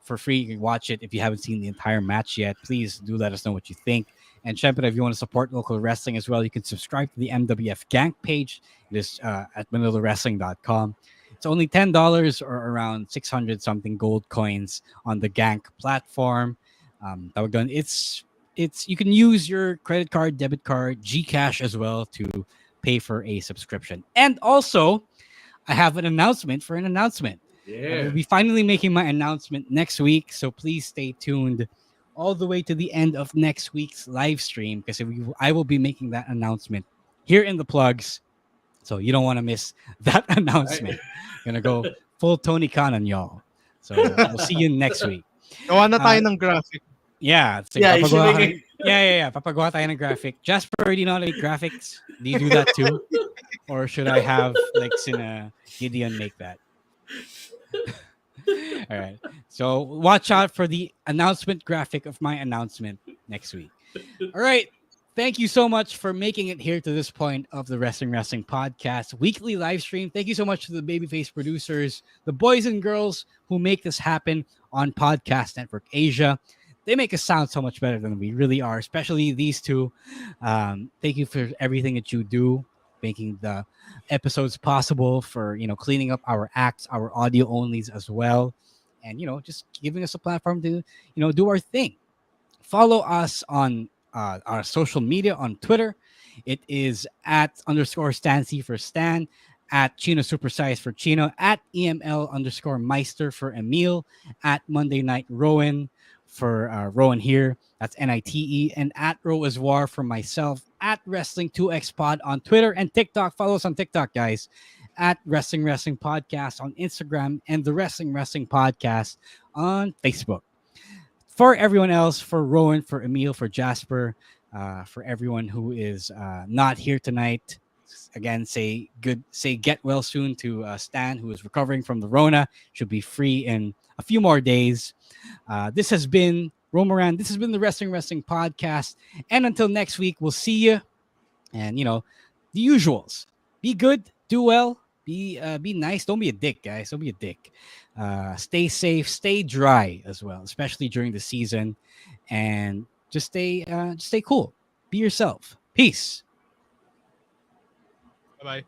for free. You can watch it if you haven't seen the entire match yet. Please do let us know what you think. And Shempin, if you want to support local wrestling as well, you can subscribe to the MWF Gank page. It is at manilawrestling.com. It's only $10 or around 600 something gold coins on the Gank platform. It's you can use your credit card, debit card, GCash as well to pay for a subscription. And also, I have an announcement for an announcement. Yeah. I'll be finally making my announcement next week, so please stay tuned all the way to the end of next week's live stream because I will be making that announcement here in the plugs. So you don't want to miss that announcement. Gonna go full Tony Khan on y'all. So we'll see you next week. Gawa na tayo ng graphic. Yeah. So Yeah, you should make Yeah. Papagawa tayo ng graphic. Jasper, do you know how to make graphics? Do you do that too? Or should I have like Sina Gideon make that? All right. So watch out for the announcement graphic of my announcement next week. All right. Thank you so much for making it here to this point of the Wrestling Podcast weekly live stream. Thank you so much to the Babyface producers, the boys and girls who make this happen on Podcast Network Asia. They make us sound so much better than we really are, especially these two. Thank you for everything that you do, making the episodes possible, for cleaning up our acts, our audio onlys as well, and just giving us a platform to do our thing. Follow us on our social media on Twitter. It is at _Stancy for Stan, at Chino Supersize for Chino, at EML_Meister for Emil, at Monday Night Rowan for Rowan here. That's NITE, and at Roazwar for myself, at Wrestling2X Pod on Twitter and TikTok. Follow us on TikTok, guys, at Wrestling Podcast on Instagram, and the Wrestling Podcast on Facebook. For everyone else, for Rowan, for Emil, for Jasper, for everyone who is not here tonight, again, say get well soon to Stan, who is recovering from the Rona. Should be free in a few more days. This has been Romaran. This has been the Wrestling Podcast. And until next week, we'll see you. And, the usuals. Be good. Do well. Be nice. Don't be a dick, guys. Don't be a dick. Stay safe. Stay dry as well, especially during the season. And just stay cool. Be yourself. Peace. Bye-bye.